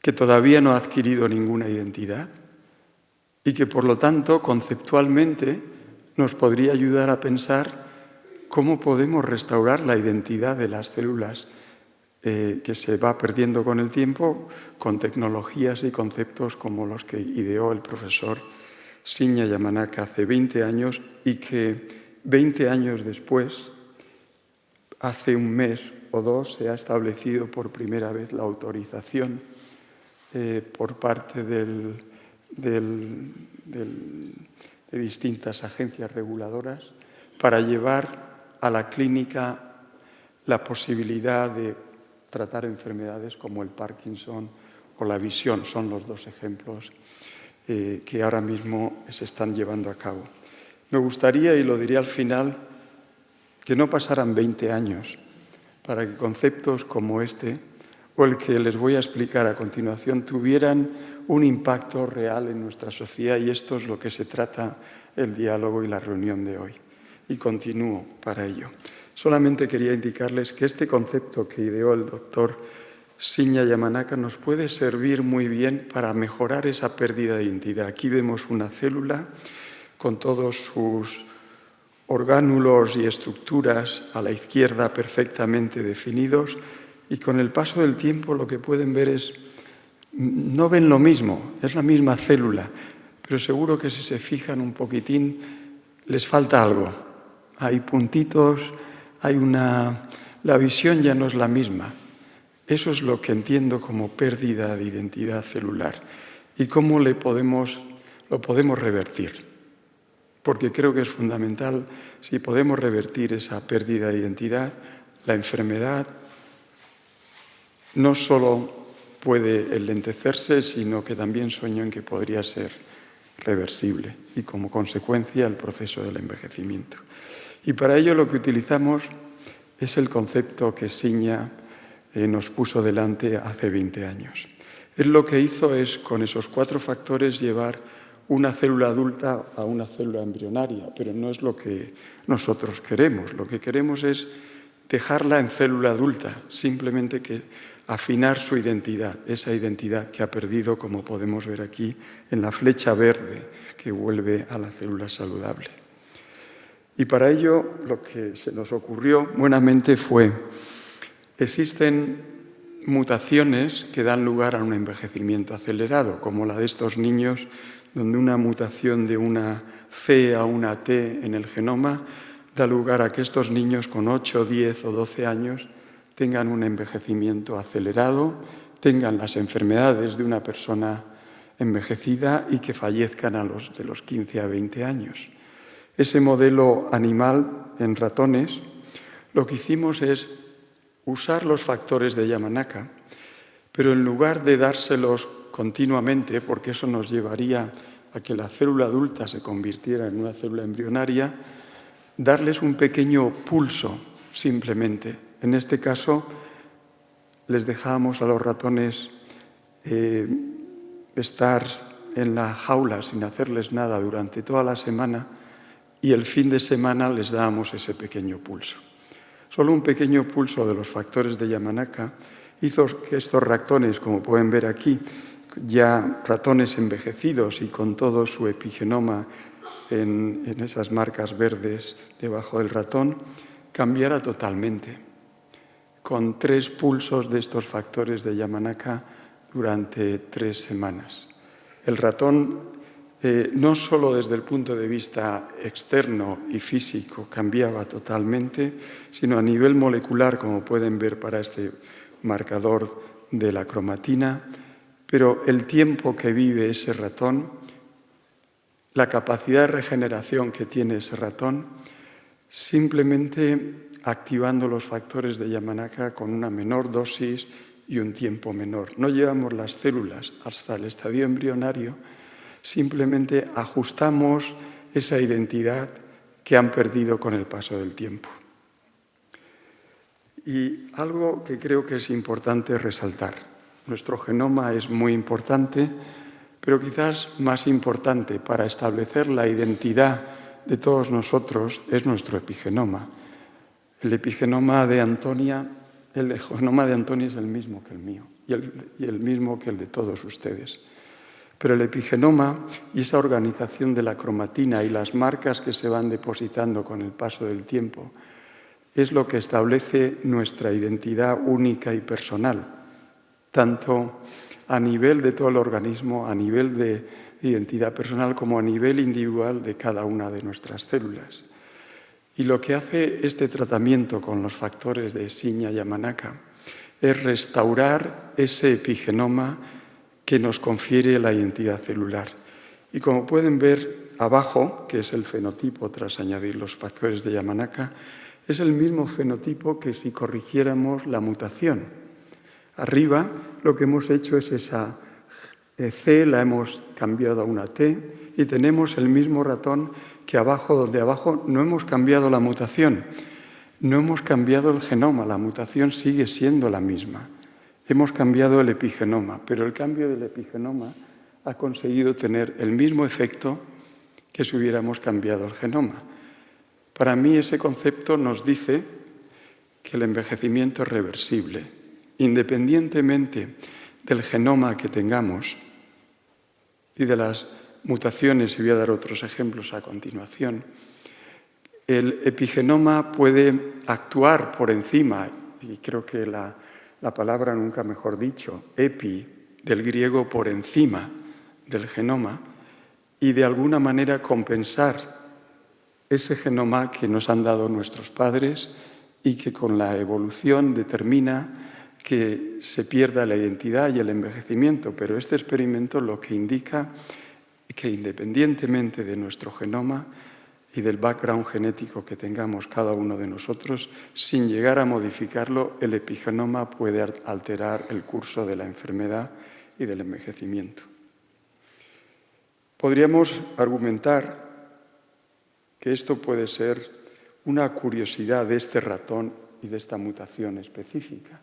que todavía no ha adquirido ninguna identidad y que, por lo tanto, conceptualmente nos podría ayudar a pensar cómo podemos restaurar la identidad de las células que se va perdiendo con el tiempo, con tecnologías y conceptos como los que ideó el profesor Shinya Yamanaka hace 20 años y que 20 años después, hace un mes o dos, se ha establecido por primera vez la autorización por parte de distintas agencias reguladoras para llevar a la clínica la posibilidad de tratar enfermedades como el Parkinson o la visión. Son los dos ejemplos que ahora mismo se están llevando a cabo. Me gustaría, y lo diré al final, que no pasaran 20 años para que conceptos como este o el que les voy a explicar a continuación tuvieran un impacto real en nuestra sociedad, y esto es lo que se trata el diálogo y la reunión de hoy. Y continúo para ello. Solamente quería indicarles que este concepto que ideó el doctor Shinya Yamanaka nos puede servir muy bien para mejorar esa pérdida de identidad. Aquí vemos una célula con todos sus orgánulos y estructuras a la izquierda perfectamente definidos, y con el paso del tiempo lo que pueden ver es, no ven lo mismo, es la misma célula, pero seguro que si se fijan un poquitín les falta algo. Hay puntitos, la visión ya no es la misma. Eso es lo que entiendo como pérdida de identidad celular y cómo lo podemos revertir. Porque creo que es fundamental, si podemos revertir esa pérdida de identidad, la enfermedad no solo puede enlentecerse, sino que también sueño en que podría ser reversible y, como consecuencia, el proceso del envejecimiento. Y para ello lo que utilizamos es el concepto que Shinya nos puso delante hace 20 años. Él lo que hizo es, con esos 4 factores, llevar una célula adulta a una célula embrionaria, pero no es lo que nosotros queremos. Lo que queremos es dejarla en célula adulta, simplemente que afinar su identidad, esa identidad que ha perdido, como podemos ver aquí, en la flecha verde que vuelve a la célula saludable. Y para ello lo que se nos ocurrió buenamente fue: existen mutaciones que dan lugar a un envejecimiento acelerado, como la de estos niños, donde una mutación de una C a una T en el genoma da lugar a que estos niños con 8, 10 o 12 años tengan un envejecimiento acelerado, tengan las enfermedades de una persona envejecida y que fallezcan de los 15 a 20 años. Ese modelo animal en ratones, lo que hicimos es usar los factores de Yamanaka, pero en lugar de dárselos continuamente, porque eso nos llevaría a que la célula adulta se convirtiera en una célula embrionaria, darles un pequeño pulso simplemente. En este caso, les dejábamos a los ratones estar en la jaula sin hacerles nada durante toda la semana, y el fin de semana les dábamos ese pequeño pulso. Solo un pequeño pulso de los factores de Yamanaka hizo que estos ratones, como pueden ver aquí, ya ratones envejecidos y con todo su epigenoma en esas marcas verdes debajo del ratón, cambiara totalmente, con 3 pulsos de estos factores de Yamanaka durante 3 semanas. El ratón, no solo desde el punto de vista externo y físico, cambiaba totalmente, sino a nivel molecular, como pueden ver para este marcador de la cromatina, pero el tiempo que vive ese ratón, la capacidad de regeneración que tiene ese ratón, simplemente activando los factores de Yamanaka con una menor dosis y un tiempo menor. No llevamos las células hasta el estadio embrionario, simplemente ajustamos esa identidad que han perdido con el paso del tiempo. Y algo que creo que es importante resaltar: nuestro genoma es muy importante, pero quizás más importante para establecer la identidad de todos nosotros es nuestro epigenoma. El epigenoma de Antonia el genoma de Antonio es el mismo que el mío y el mismo que el de todos ustedes. Pero el epigenoma y esa organización de la cromatina y las marcas que se van depositando con el paso del tiempo es lo que establece nuestra identidad única y personal, tanto a nivel de todo el organismo, a nivel de identidad personal, como a nivel individual de cada una de nuestras células. Y lo que hace este tratamiento con los factores de Shinya Yamanaka es restaurar ese epigenoma que nos confiere la identidad celular. Y como pueden ver abajo, que es el fenotipo tras añadir los factores de Yamanaka, es el mismo fenotipo que si corrigiéramos la mutación. Arriba lo que hemos hecho es esa C, la hemos cambiado a una T, y tenemos el mismo ratón que abajo, donde abajo no hemos cambiado la mutación, no hemos cambiado el genoma, la mutación sigue siendo la misma. Hemos cambiado el epigenoma, pero el cambio del epigenoma ha conseguido tener el mismo efecto que si hubiéramos cambiado el genoma. Para mí ese concepto nos dice que el envejecimiento es reversible, independientemente del genoma que tengamos y de las mutaciones, y voy a dar otros ejemplos a continuación. El epigenoma puede actuar por encima, y creo que la palabra nunca mejor dicho, epi, del griego por encima del genoma, y de alguna manera compensar ese genoma que nos han dado nuestros padres y que con la evolución determina que se pierda la identidad y el envejecimiento. Pero este experimento lo que indica es que independientemente de nuestro genoma y del background genético que tengamos cada uno de nosotros, sin llegar a modificarlo, el epigenoma puede alterar el curso de la enfermedad y del envejecimiento. Podríamos argumentar que esto puede ser una curiosidad de este ratón y de esta mutación específica.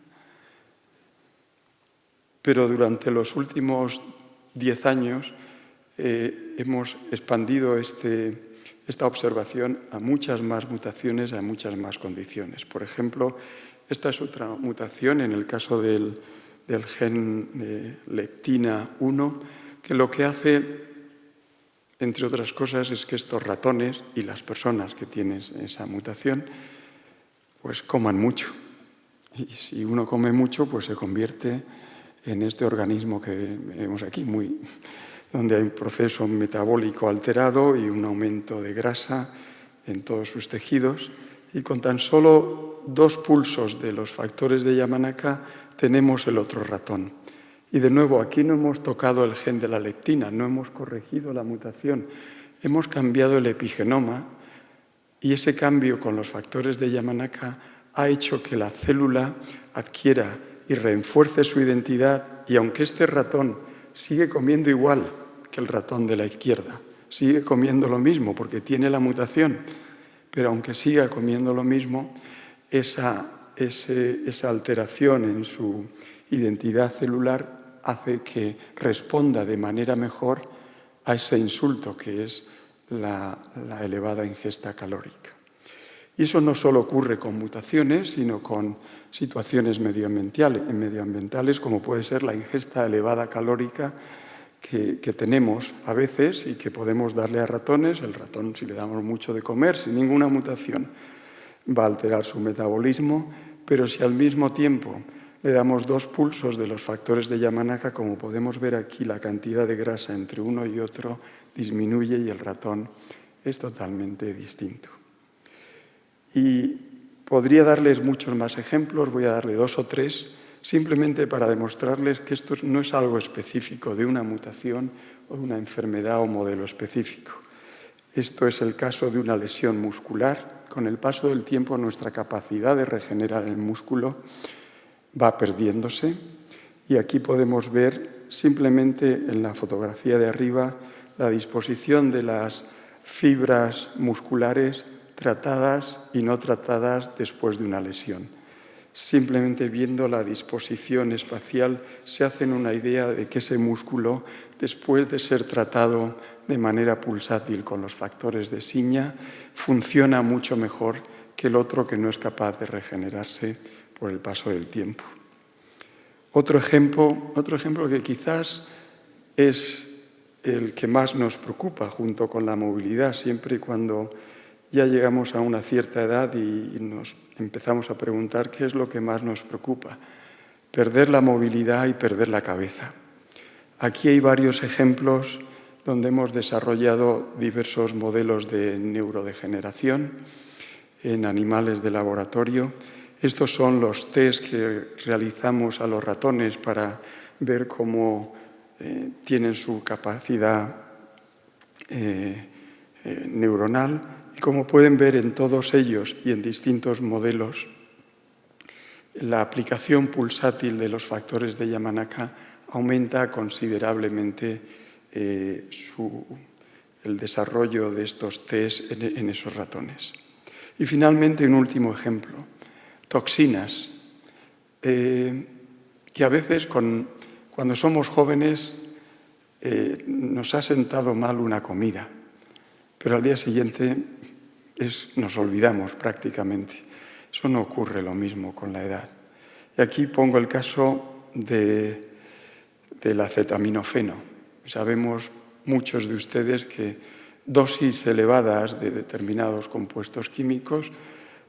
Pero durante los últimos 10 años hemos expandido esta observación a muchas más mutaciones, a muchas más condiciones. Por ejemplo, esta es otra mutación en el caso del gen de leptina 1, que lo que hace, entre otras cosas, es que estos ratones y las personas que tienen esa mutación, pues coman mucho. Y si uno come mucho, pues se convierte en este organismo que vemos aquí, donde hay un proceso metabólico alterado y un aumento de grasa en todos sus tejidos. Y con tan solo 2 pulsos de los factores de Yamanaka tenemos el otro ratón. Y de nuevo, aquí no hemos tocado el gen de la leptina, no hemos corregido la mutación, hemos cambiado el epigenoma, y ese cambio con los factores de Yamanaka ha hecho que la célula adquiera y refuerce su identidad, y aunque este ratón sigue comiendo igual que el ratón de la izquierda, sigue comiendo lo mismo porque tiene la mutación, pero aunque siga comiendo lo mismo, esa alteración en su identidad celular hace que responda de manera mejor a ese insulto que es la elevada ingesta calórica. Y eso no solo ocurre con mutaciones, sino con situaciones medioambientales, como puede ser la ingesta elevada calórica que tenemos a veces y que podemos darle a ratones. El ratón, si le damos mucho de comer, sin ninguna mutación, va a alterar su metabolismo, pero si al mismo tiempo le damos 2 pulsos de los factores de Yamanaka, como podemos ver aquí, la cantidad de grasa entre uno y otro disminuye y el ratón es totalmente distinto. Y podría darles muchos más ejemplos, voy a darle 2 o 3, simplemente para demostrarles que esto no es algo específico de una mutación o de una enfermedad o modelo específico. Esto es el caso de una lesión muscular. Con el paso del tiempo, nuestra capacidad de regenerar el músculo va perdiéndose, y aquí podemos ver simplemente en la fotografía de arriba la disposición de las fibras musculares tratadas y no tratadas después de una lesión. Simplemente viendo la disposición espacial se hacen una idea de que ese músculo, después de ser tratado de manera pulsátil con los factores de Shinya, funciona mucho mejor que el otro, que no es capaz de regenerarse por el paso del tiempo. Otro ejemplo que quizás es el que más nos preocupa junto con la movilidad, siempre y cuando ya llegamos a una cierta edad y nos empezamos a preguntar qué es lo que más nos preocupa. Perder la movilidad y perder la cabeza. Aquí hay varios ejemplos donde hemos desarrollado diversos modelos de neurodegeneración en animales de laboratorio. Estos son los test que realizamos a los ratones para ver cómo tienen su capacidad neuronal y como pueden ver en todos ellos y en distintos modelos, la aplicación pulsátil de los factores de Yamanaka aumenta considerablemente el desarrollo de estos test en esos ratones. Y finalmente, un último ejemplo, toxinas, que a veces cuando somos jóvenes nos ha sentado mal una comida, pero al día siguiente nos olvidamos prácticamente. Eso no ocurre lo mismo con la edad. Y aquí pongo el caso del acetaminofeno. Sabemos muchos de ustedes que dosis elevadas de determinados compuestos químicos,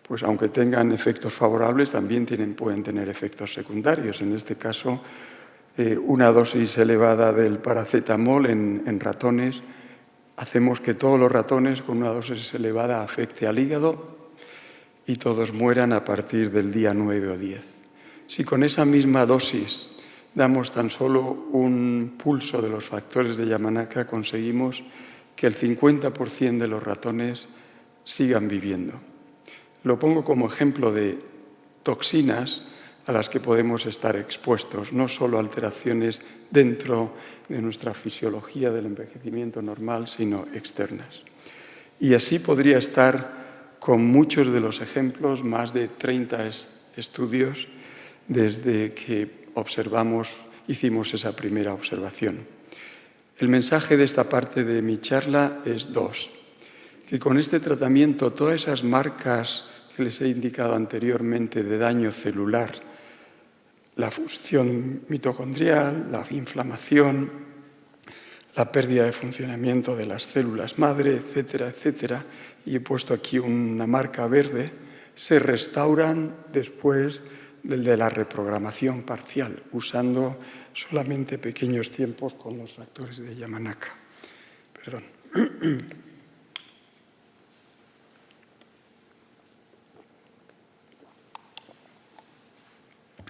pues aunque tengan efectos favorables, también pueden tener efectos secundarios. En este caso, una dosis elevada del paracetamol en ratones, hacemos que todos los ratones con una dosis elevada afecte al hígado y todos mueran a partir del día 9 o 10. Si con esa misma dosis damos tan solo un pulso de los factores de Yamanaka, conseguimos que el 50% de los ratones sigan viviendo. Lo pongo como ejemplo de toxinas a las que podemos estar expuestos, no solo alteraciones dentro de nuestra fisiología del envejecimiento normal, sino externas. Y así podría estar con muchos de los ejemplos, más de 30 estudios, desde que hicimos esa primera observación. El mensaje de esta parte de mi charla es dos: que con este tratamiento todas esas marcas que les he indicado anteriormente de daño celular, la función mitocondrial, la inflamación, la pérdida de funcionamiento de las células madre, etcétera, etcétera, y he puesto aquí una marca verde, se restauran después del de la reprogramación parcial, usando solamente pequeños tiempos con los factores de Yamanaka. Perdón.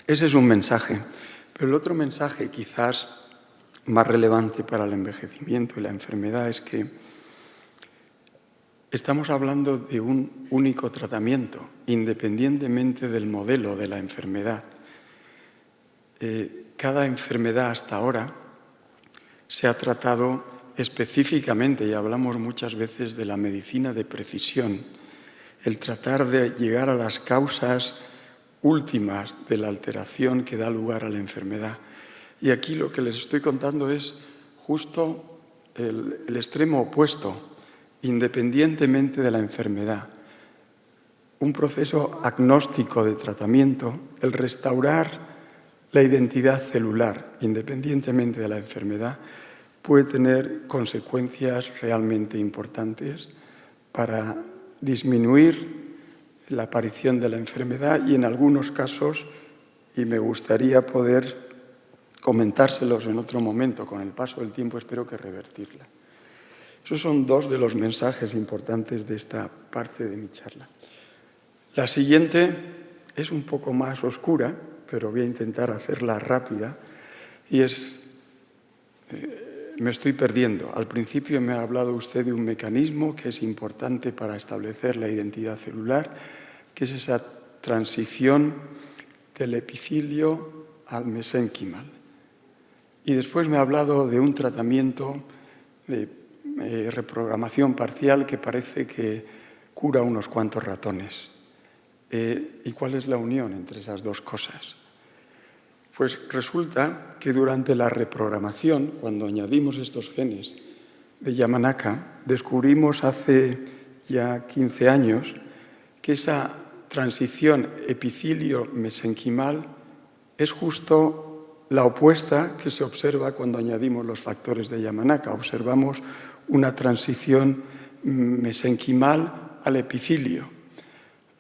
Ese es un mensaje, pero el otro mensaje quizás más relevante para el envejecimiento y la enfermedad es que estamos hablando de un único tratamiento, independientemente del modelo de la enfermedad. Cada enfermedad hasta ahora se ha tratado específicamente, y hablamos muchas veces de la medicina de precisión, el tratar de llegar a las causas últimas de la alteración que da lugar a la enfermedad. Y aquí lo que les estoy contando es justo el extremo opuesto, independientemente de la enfermedad. Un proceso agnóstico de tratamiento, el restaurar la identidad celular, independientemente de la enfermedad, puede tener consecuencias realmente importantes para disminuir la aparición de la enfermedad y en algunos casos, y me gustaría poder comentárselos en otro momento, con el paso del tiempo espero que revertirla. Esos son dos de los mensajes importantes de esta parte de mi charla. La siguiente es un poco más oscura, pero voy a intentar hacerla rápida, y es, me estoy perdiendo. Al principio me ha hablado usted de un mecanismo que es importante para establecer la identidad celular, que es esa transición del epitelio al mesénquimal. Y después me ha hablado de un tratamiento de reprogramación parcial que parece que cura unos cuantos ratones. ¿Y cuál es la unión entre esas dos cosas? Pues resulta que durante la reprogramación, cuando añadimos estos genes de Yamanaka, descubrimos hace ya 15 años que esa transición epicilio-mesenquimal es justo la opuesta que se observa cuando añadimos los factores de Yamanaka. Observamos una transición mesenquimal al epicilio.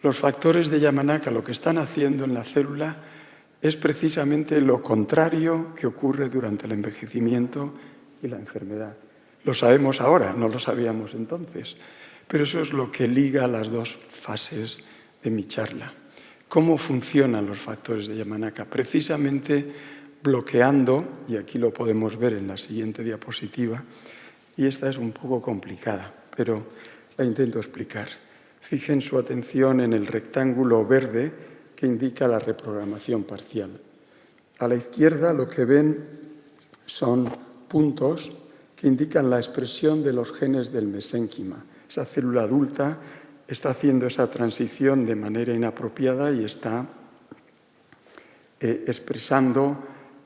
Los factores de Yamanaka lo que están haciendo en la célula es precisamente lo contrario que ocurre durante el envejecimiento y la enfermedad. Lo sabemos ahora, no lo sabíamos entonces, pero eso es lo que liga las dos fases de mi charla. ¿Cómo funcionan los factores de Yamanaka? Precisamente bloqueando, y aquí lo podemos ver en la siguiente diapositiva, y esta es un poco complicada, pero la intento explicar. Fijen su atención en el rectángulo verde que indica la reprogramación parcial. A la izquierda lo que ven son puntos que indican la expresión de los genes del mesénquima. Esa célula adulta está haciendo esa transición de manera inapropiada y está expresando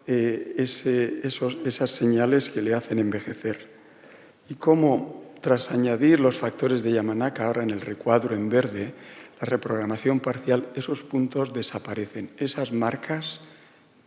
esas señales que le hacen envejecer. Y cómo, tras añadir los factores de Yamanaka ahora en el recuadro en verde, la reprogramación parcial, esos puntos desaparecen, esas marcas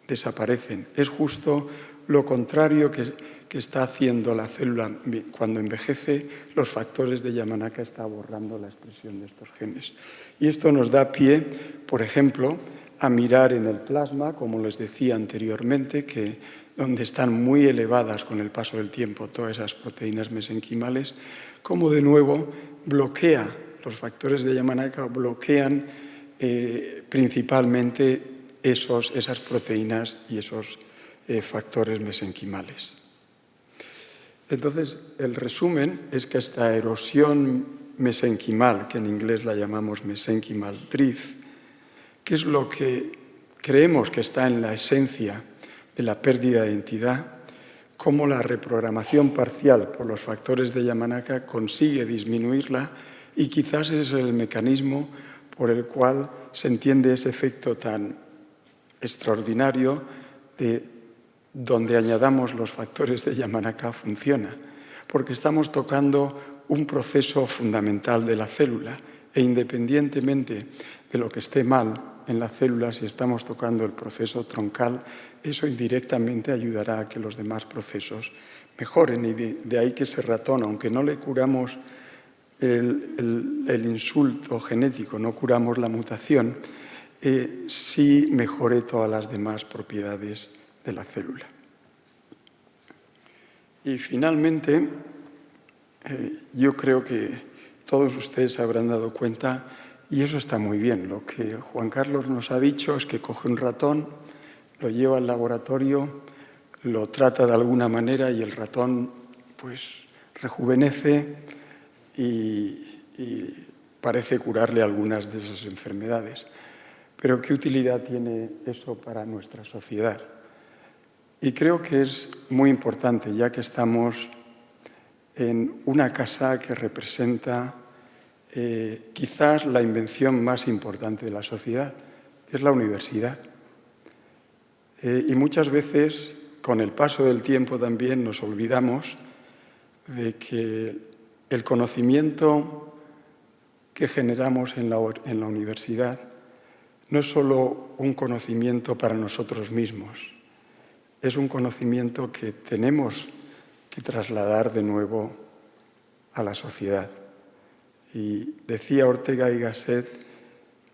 desaparecen. Es justo lo contrario que está haciendo la célula cuando envejece. Los factores de Yamanaka están borrando la expresión de estos genes. Y esto nos da pie, por ejemplo, a mirar en el plasma, como les decía anteriormente, que donde están muy elevadas con el paso del tiempo todas esas proteínas mesenquimales, como de nuevo bloquea, los factores de Yamanaka bloquean principalmente esas proteínas y esos factores mesenquimales. Entonces, el resumen es que esta erosión mesenquimal, que en inglés la llamamos mesenquimal drift, que es lo que creemos que está en la esencia de la pérdida de identidad, cómo la reprogramación parcial por los factores de Yamanaka consigue disminuirla, y quizás ese es el mecanismo por el cual se entiende ese efecto tan extraordinario de donde añadamos los factores de Yamanaka funciona, porque estamos tocando un proceso fundamental de la célula, e independientemente de lo que esté mal en la célula, si estamos tocando el proceso troncal, eso indirectamente ayudará a que los demás procesos mejoren. Y de ahí que ese ratón, aunque no le curamos el insulto genético, no curamos la mutación, sí mejore todas las demás propiedades de la célula. Y finalmente, yo creo que todos ustedes se habrán dado cuenta, y eso está muy bien, lo que Juan Carlos nos ha dicho es que coge un ratón, lo lleva al laboratorio, lo trata de alguna manera y el ratón pues rejuvenece y parece curarle algunas de esas enfermedades. Pero ¿qué utilidad tiene eso para nuestra sociedad? Y creo que es muy importante, ya que estamos en una casa que representa quizás la invención más importante de la sociedad, que es la universidad. Y muchas veces, con el paso del tiempo también, nos olvidamos de que el conocimiento que generamos en la universidad no es solo un conocimiento para nosotros mismos, es un conocimiento que tenemos que trasladar de nuevo a la sociedad. Y decía Ortega y Gasset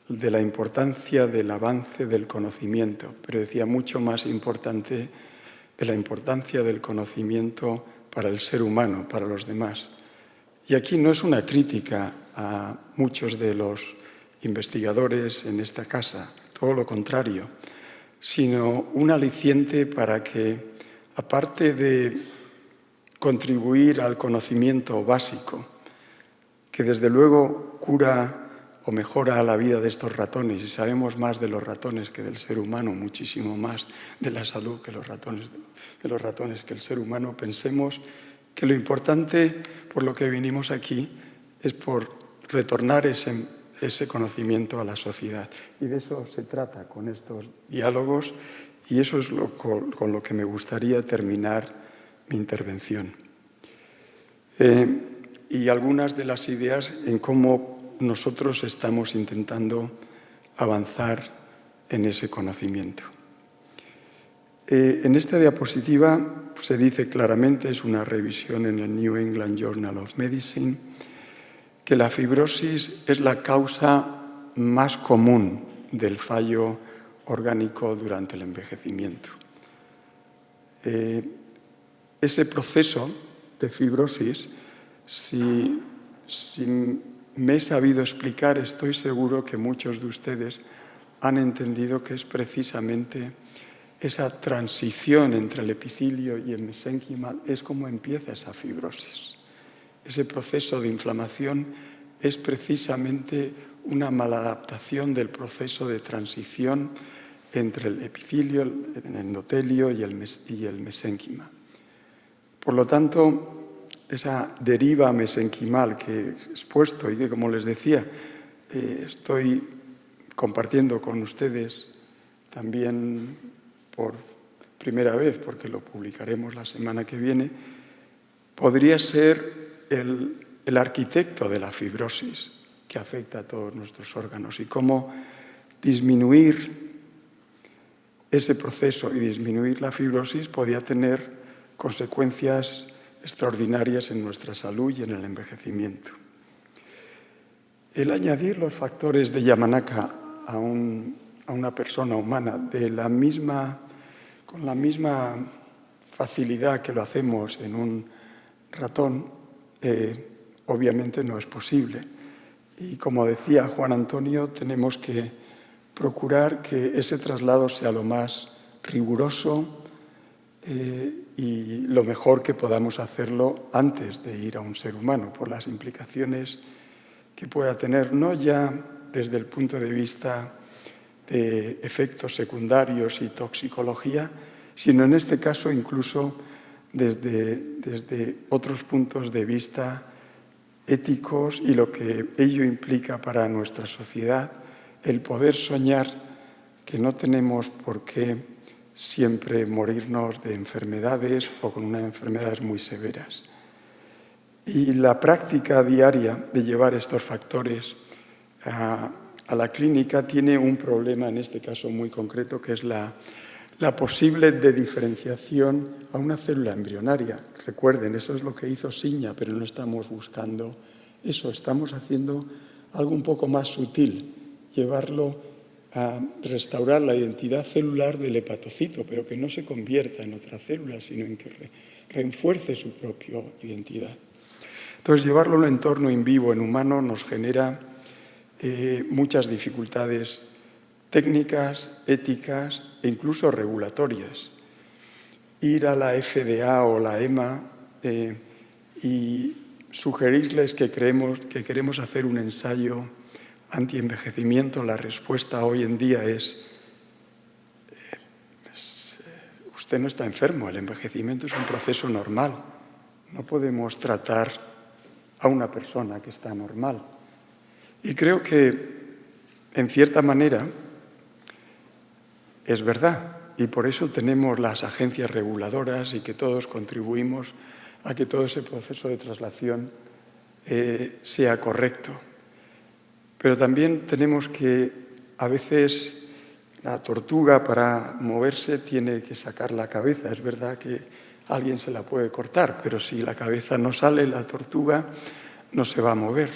de la importancia del avance del conocimiento, pero decía mucho más importante de la importancia del conocimiento para el ser humano, para los demás. Y aquí no es una crítica a muchos de los investigadores en esta casa, todo lo contrario, sino un aliciente para que, aparte de contribuir al conocimiento básico, que desde luego cura o mejora la vida de estos ratones, y sabemos más de los ratones que del ser humano, muchísimo más de la salud que de los ratones que el ser humano, pensemos que lo importante por lo que vinimos aquí es por retornar ese conocimiento a la sociedad. Y de eso se trata con estos diálogos, y eso es con lo que me gustaría terminar mi intervención. Y algunas de las ideas en cómo nosotros estamos intentando avanzar en ese conocimiento. En esta diapositiva se dice claramente, es una revisión en el New England Journal of Medicine, que la fibrosis es la causa más común del fallo orgánico durante el envejecimiento. Ese proceso de fibrosis, si me he sabido explicar, estoy seguro que muchos de ustedes han entendido que es precisamente esa transición entre el epitelio y el mesénquima, es como empieza esa fibrosis. Ese proceso de inflamación es precisamente una maladaptación del proceso de transición entre el epitelio, el endotelio y el mesénquima. Por lo tanto, esa deriva mesenquimal que he expuesto y que, como les decía, estoy compartiendo con ustedes también por primera vez, porque lo publicaremos la semana que viene, podría ser el arquitecto de la fibrosis que afecta a todos nuestros órganos y cómo disminuir ese proceso y disminuir la fibrosis podía tener consecuencias extraordinarias en nuestra salud y en el envejecimiento. El añadir los factores de Yamanaka a una persona humana con la misma facilidad que lo hacemos en un ratón, obviamente no es posible. Y como decía Juan Antonio, tenemos que procurar que ese traslado sea lo más riguroso y lo mejor que podamos hacerlo antes de ir a un ser humano, por las implicaciones que pueda tener, no ya desde el punto de vista de efectos secundarios y toxicología, sino en este caso incluso desde otros puntos de vista éticos y lo que ello implica para nuestra sociedad, el poder soñar que no tenemos por qué siempre morirnos de enfermedades o con unas enfermedades muy severas. Y la práctica diaria de llevar estos factores a la clínica tiene un problema, en este caso muy concreto, que es la posible diferenciación a una célula embrionaria. Recuerden, eso es lo que hizo Signa, pero no estamos buscando eso, estamos haciendo algo un poco más sutil, llevarlo a restaurar la identidad celular del hepatocito, pero que no se convierta en otra célula, sino en que refuerce su propia identidad. Entonces, llevarlo a un entorno in vivo, en humano, nos genera muchas dificultades técnicas, éticas e incluso regulatorias. Ir a la FDA o la EMA y sugerirles que queremos hacer un ensayo antienvejecimiento, la respuesta hoy en día es usted no está enfermo, el envejecimiento es un proceso normal. No podemos tratar a una persona que está normal. Y creo que, en cierta manera, es verdad. Y por eso tenemos las agencias reguladoras y que todos contribuimos a que todo ese proceso de traslación sea correcto. Pero también tenemos que, a veces, la tortuga para moverse tiene que sacar la cabeza. Es verdad que alguien se la puede cortar, pero si la cabeza no sale, la tortuga no se va a mover.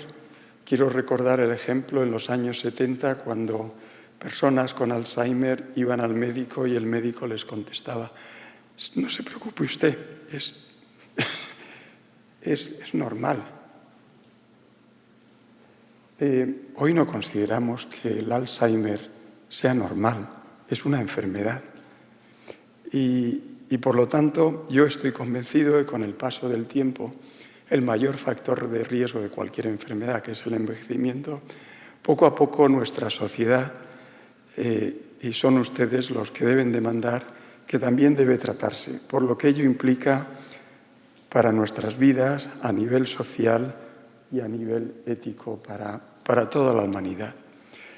Quiero recordar el ejemplo en los años 70, cuando personas con Alzheimer iban al médico y el médico les contestaba: no se preocupe usted, es normal. Hoy no consideramos que el Alzheimer sea normal, es una enfermedad. Y por lo tanto, yo estoy convencido de que con el paso del tiempo, el mayor factor de riesgo de cualquier enfermedad, que es el envejecimiento, poco a poco nuestra sociedad, y son ustedes los que deben demandar, que también debe tratarse, por lo que ello implica para nuestras vidas a nivel social y a nivel ético para toda la humanidad.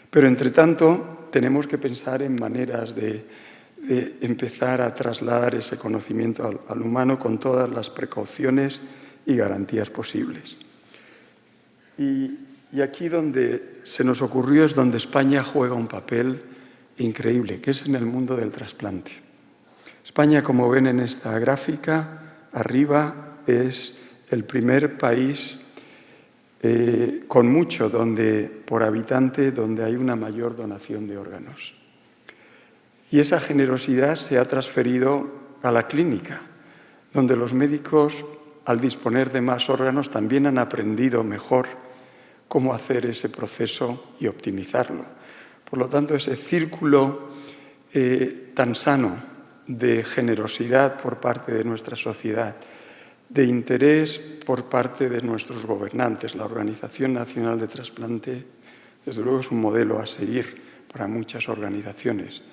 Pero, entre tanto, tenemos que pensar en maneras de empezar a trasladar ese conocimiento al humano con todas las precauciones y garantías posibles. Y Y aquí donde se nos ocurrió es donde España juega un papel increíble, que es en el mundo del trasplante. España, como ven en esta gráfica, arriba es el primer país con mucho por habitante donde hay una mayor donación de órganos. Y esa generosidad se ha transferido a la clínica, donde los médicos, al disponer de más órganos, también han aprendido mejor cómo hacer ese proceso y optimizarlo. Por lo tanto, ese círculo tan sano de generosidad por parte de nuestra sociedad, de interés por parte de nuestros gobernantes, la Organización Nacional de Trasplante, desde luego es un modelo a seguir para muchas organizaciones.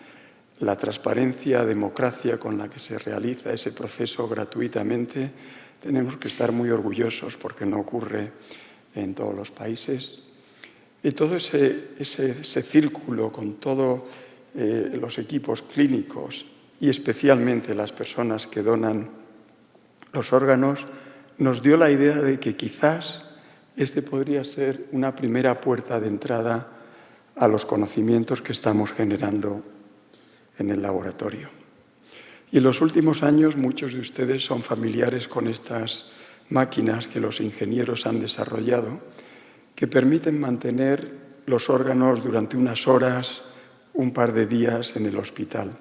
La transparencia, democracia con la que se realiza ese proceso gratuitamente, tenemos que estar muy orgullosos porque no ocurre en todos los países. Y todo ese círculo con todos los equipos clínicos y especialmente las personas que donan los órganos, nos dio la idea de que quizás este podría ser una primera puerta de entrada a los conocimientos que estamos generando en el laboratorio. Y en los últimos años muchos de ustedes son familiares con estas máquinas que los ingenieros han desarrollado, que permiten mantener los órganos durante unas horas, un par de días en el hospital,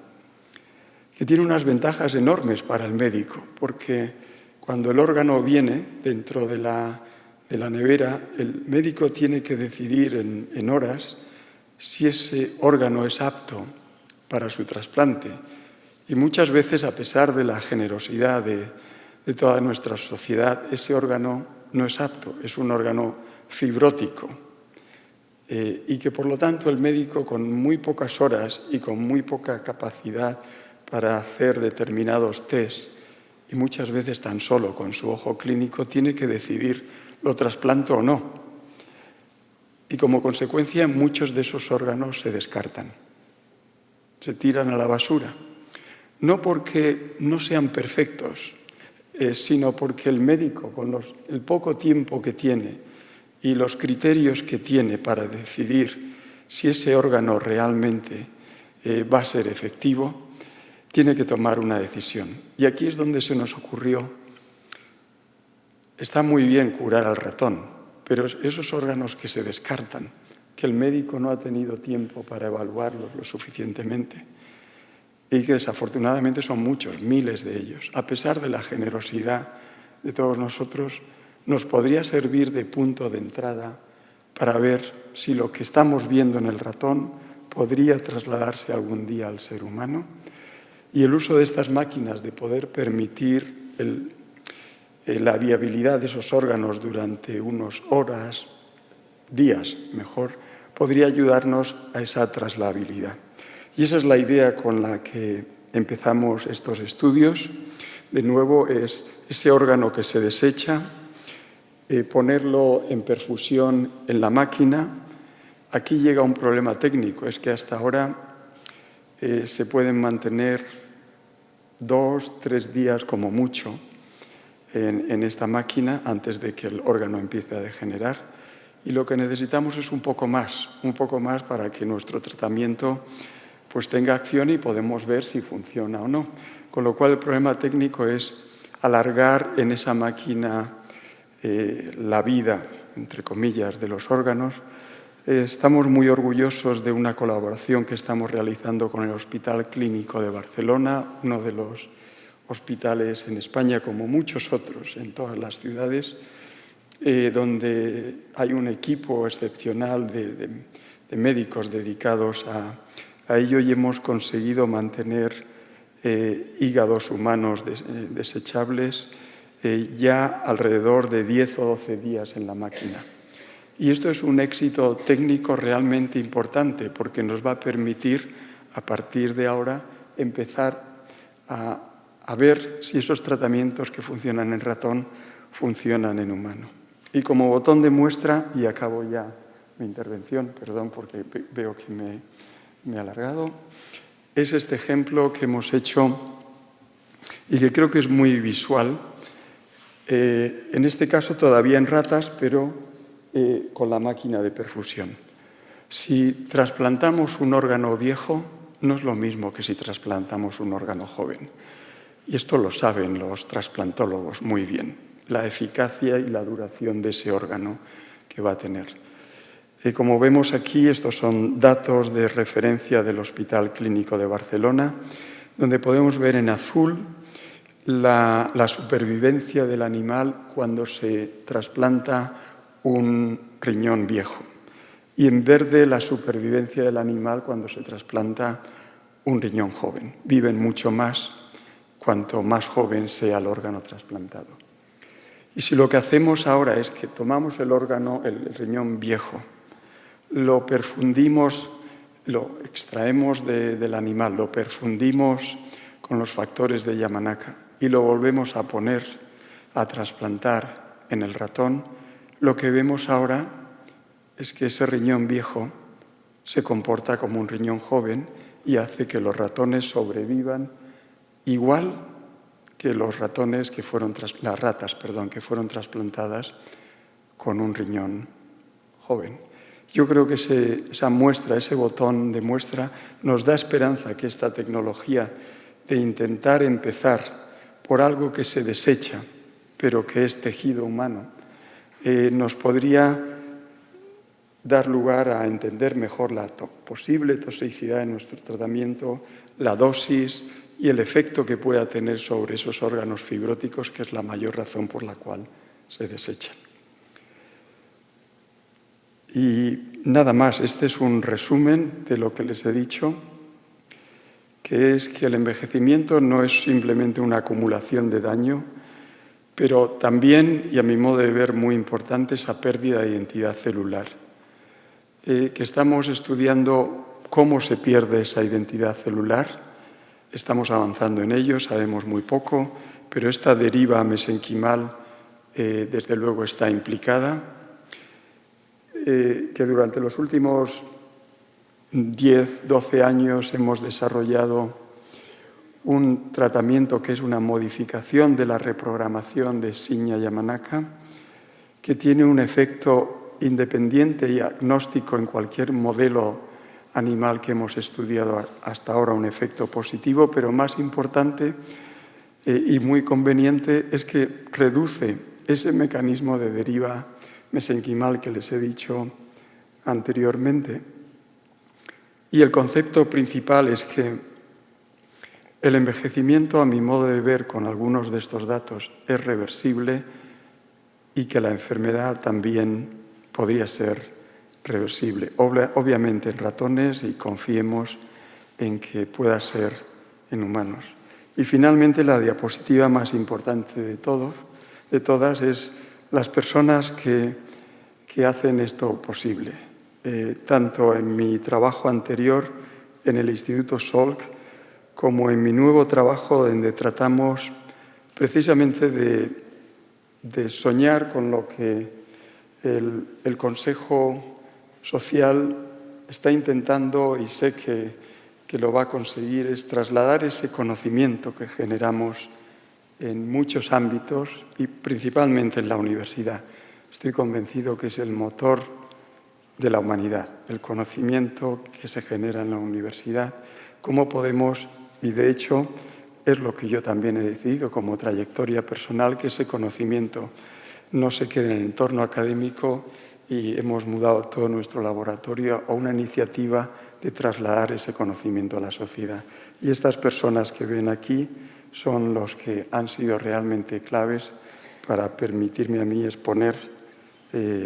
que tiene unas ventajas enormes para el médico, porque cuando el órgano viene dentro de la nevera, el médico tiene que decidir en horas si ese órgano es apto para su trasplante. Y muchas veces, a pesar de la generosidad de toda nuestra sociedad, ese órgano no es apto, es un órgano fibrótico. Y que, por lo tanto, el médico, con muy pocas horas y con muy poca capacidad para hacer determinados test, y muchas veces tan solo con su ojo clínico, tiene que decidir lo trasplanto o no. Y como consecuencia, muchos de esos órganos se descartan, se tiran a la basura. No porque no sean perfectos, sino porque el médico, con el poco tiempo que tiene y los criterios que tiene para decidir si ese órgano realmente va a ser efectivo, tiene que tomar una decisión. Y aquí es donde se nos ocurrió, está muy bien curar al ratón, pero esos órganos que se descartan, que el médico no ha tenido tiempo para evaluarlos lo suficientemente, y que desafortunadamente son muchos, miles de ellos, a pesar de la generosidad de todos nosotros, nos podría servir de punto de entrada para ver si lo que estamos viendo en el ratón podría trasladarse algún día al ser humano. Y el uso de estas máquinas, de poder permitir la viabilidad de esos órganos durante unas horas, días mejor, podría ayudarnos a esa trasladabilidad. Y esa es la idea con la que empezamos estos estudios. De nuevo, es ese órgano que se desecha, ponerlo en perfusión en la máquina. Aquí llega un problema técnico, es que hasta ahora se pueden mantener 2, 3 días como mucho en esta máquina antes de que el órgano empiece a degenerar. Y lo que necesitamos es un poco más para que nuestro tratamiento pues tenga acción y podemos ver si funciona o no. Con lo cual el problema técnico es alargar en esa máquina la vida, entre comillas, de los órganos. Estamos muy orgullosos de una colaboración que estamos realizando con el Hospital Clínico de Barcelona, uno de los hospitales en España, como muchos otros en todas las ciudades, donde hay un equipo excepcional de médicos dedicados a ello, y hemos conseguido mantener hígados humanos desechables ya alrededor de 10 o 12 días en la máquina. Y esto es un éxito técnico realmente importante, porque nos va a permitir, a partir de ahora, empezar a ver si esos tratamientos que funcionan en ratón funcionan en humano. Y como botón de muestra, y acabo ya mi intervención, perdón porque veo que me he alargado, es este ejemplo que hemos hecho y que creo que es muy visual. En este caso todavía en ratas, pero con la máquina de perfusión. Si trasplantamos un órgano viejo, no es lo mismo que si trasplantamos un órgano joven. Y esto lo saben los trasplantólogos muy bien, la eficacia y la duración de ese órgano que va a tener. Como vemos aquí, estos son datos de referencia del Hospital Clínico de Barcelona, donde podemos ver en azul la supervivencia del animal cuando se trasplanta un riñón viejo y en verde la supervivencia del animal cuando se trasplanta un riñón joven. Viven mucho más cuanto más joven sea el órgano trasplantado. Y si lo que hacemos ahora es que tomamos el órgano, el riñón viejo, lo perfundimos, lo extraemos del animal, lo perfundimos con los factores de Yamanaka y lo volvemos a poner, a trasplantar en el ratón, lo que vemos ahora es que ese riñón viejo se comporta como un riñón joven y hace que los ratones sobrevivan igual que los ratones que fueron las ratas, que fueron trasplantadas con un riñón joven. Yo creo que esa muestra, ese botón de muestra, nos da esperanza que esta tecnología de intentar empezar por algo que se desecha, pero que es tejido humano, nos podría dar lugar a entender mejor la posible toxicidad de nuestro tratamiento, la dosis y el efecto que pueda tener sobre esos órganos fibróticos, que es la mayor razón por la cual se desechan. Y nada más, este es un resumen de lo que les he dicho, que es que el envejecimiento no es simplemente una acumulación de daño, pero también, y a mi modo de ver muy importante, esa pérdida de identidad celular. Que estamos estudiando cómo se pierde esa identidad celular, estamos avanzando en ello, sabemos muy poco, pero esta deriva mesenquimal desde luego está implicada, que durante los últimos 10, 12 años hemos desarrollado un tratamiento que es una modificación de la reprogramación de Shinya-Yamanaka, que tiene un efecto independiente y agnóstico en cualquier modelo animal que hemos estudiado hasta ahora, un efecto positivo, pero más importante y muy conveniente es que reduce ese mecanismo de deriva mesenquimal que les he dicho anteriormente. Y el concepto principal es que el envejecimiento, a mi modo de ver con algunos de estos datos, es reversible y que la enfermedad también podría ser reversible. Obviamente en ratones y confiemos en que pueda ser en humanos. Y finalmente la diapositiva más importante de todas es las personas que hacen esto posible. Tanto en mi trabajo anterior en el Instituto Salk como en mi nuevo trabajo donde tratamos precisamente de soñar con lo que el Consejo Social está intentando, y sé que lo va a conseguir, es trasladar ese conocimiento que generamos en muchos ámbitos y principalmente en la universidad. Estoy convencido que es el motor de la humanidad, el conocimiento que se genera en la universidad, cómo podemos, y de hecho es lo que yo también he decidido como trayectoria personal, que ese conocimiento no se quede en el entorno académico y hemos mudado todo nuestro laboratorio a una iniciativa de trasladar ese conocimiento a la sociedad. Y estas personas que ven aquí son los que han sido realmente claves para permitirme a mí exponer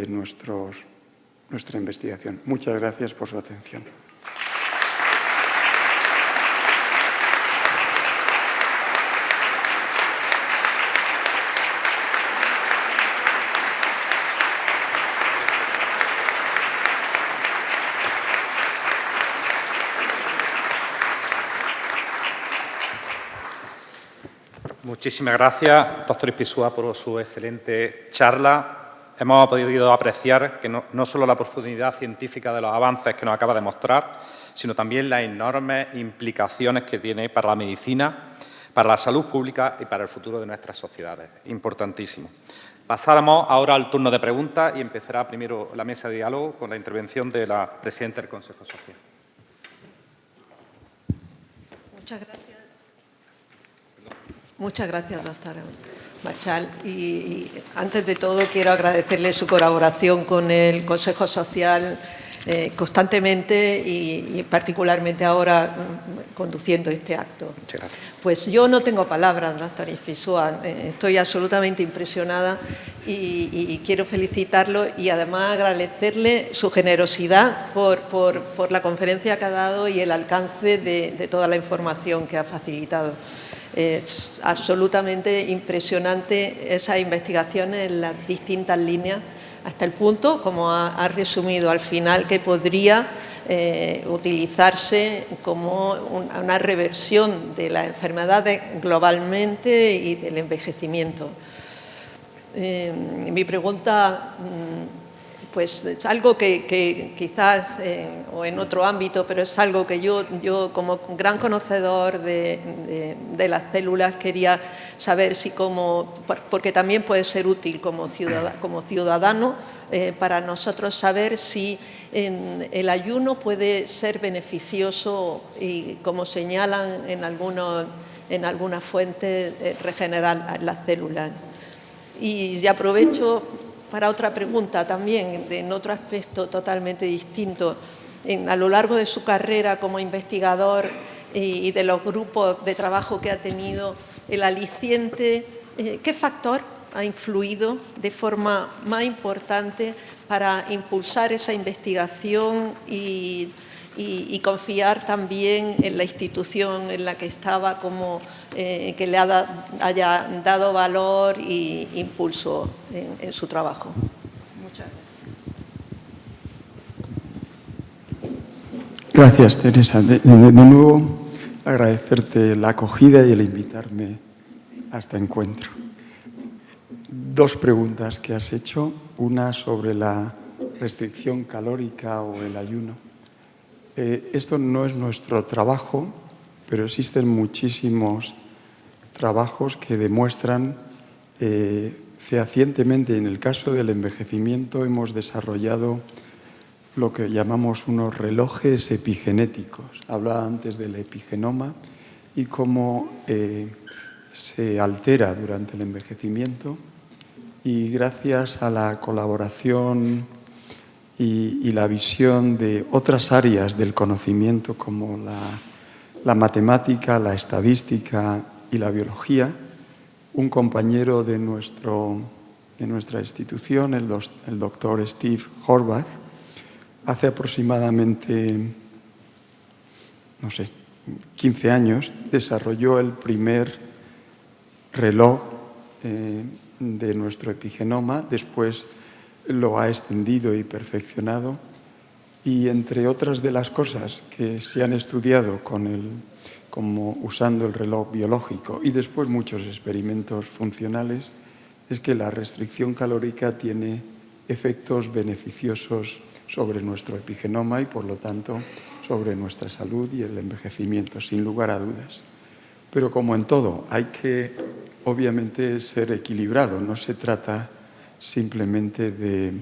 nuestra investigación. Muchas gracias por su atención. Muchísimas gracias, doctor Ispizua, por su excelente charla. Hemos podido apreciar que no solo la profundidad científica de los avances que nos acaba de mostrar, sino también las enormes implicaciones que tiene para la medicina, para la salud pública y para el futuro de nuestras sociedades. Importantísimo. Pasáramos ahora al turno de preguntas y empezará primero la mesa de diálogo con la intervención de la presidenta del Consejo Social. Muchas gracias, doctora Marchal. Y antes de todo quiero agradecerle su colaboración con el Consejo Social constantemente y particularmente ahora conduciendo este acto. Muchas gracias. Pues yo no tengo palabras, doctor Ispizua. Estoy absolutamente impresionada y quiero felicitarlo y además agradecerle su generosidad por la conferencia que ha dado y el alcance de toda la información que ha facilitado. Es absolutamente impresionante esas investigaciones en las distintas líneas, hasta el punto, como ha resumido al final, que podría utilizarse como una reversión de las enfermedades globalmente y del envejecimiento. Mi pregunta pues es algo que quizás, o en otro ámbito, pero es algo que yo como gran conocedor de las células quería saber si porque también puede ser útil como ciudadano para nosotros saber si el ayuno puede ser beneficioso y, como señalan en algunas fuentes, regenerar las células. Y aprovecho para otra pregunta también, en otro aspecto totalmente distinto. A lo largo de su carrera como investigador y de los grupos de trabajo que ha tenido, el aliciente, ¿qué factor ha influido de forma más importante para impulsar esa investigación y confiar también en la institución en la que estaba, como que le haya dado valor e impulso en su trabajo? Muchas gracias. Gracias, Teresa. De nuevo, agradecerte la acogida y el invitarme a este encuentro. Dos preguntas que has hecho. Una sobre la restricción calórica o el ayuno. Esto no es nuestro trabajo, pero existen muchísimos trabajos que demuestran fehacientemente. En el caso del envejecimiento hemos desarrollado lo que llamamos unos relojes epigenéticos. Hablaba antes del epigenoma y cómo se altera durante el envejecimiento, y gracias a la colaboración y la visión de otras áreas del conocimiento como la matemática, la estadística y la biología, un compañero de nuestra institución, el doctor Steve Horvath, hace aproximadamente, 15 años, desarrolló el primer reloj de nuestro epigenoma. Después lo ha extendido y perfeccionado, y entre otras de las cosas que se han estudiado como usando el reloj biológico y después muchos experimentos funcionales, es que la restricción calórica tiene efectos beneficiosos sobre nuestro epigenoma y, por lo tanto, sobre nuestra salud y el envejecimiento, sin lugar a dudas. Pero, como en todo, hay que, obviamente, ser equilibrado. No se trata simplemente de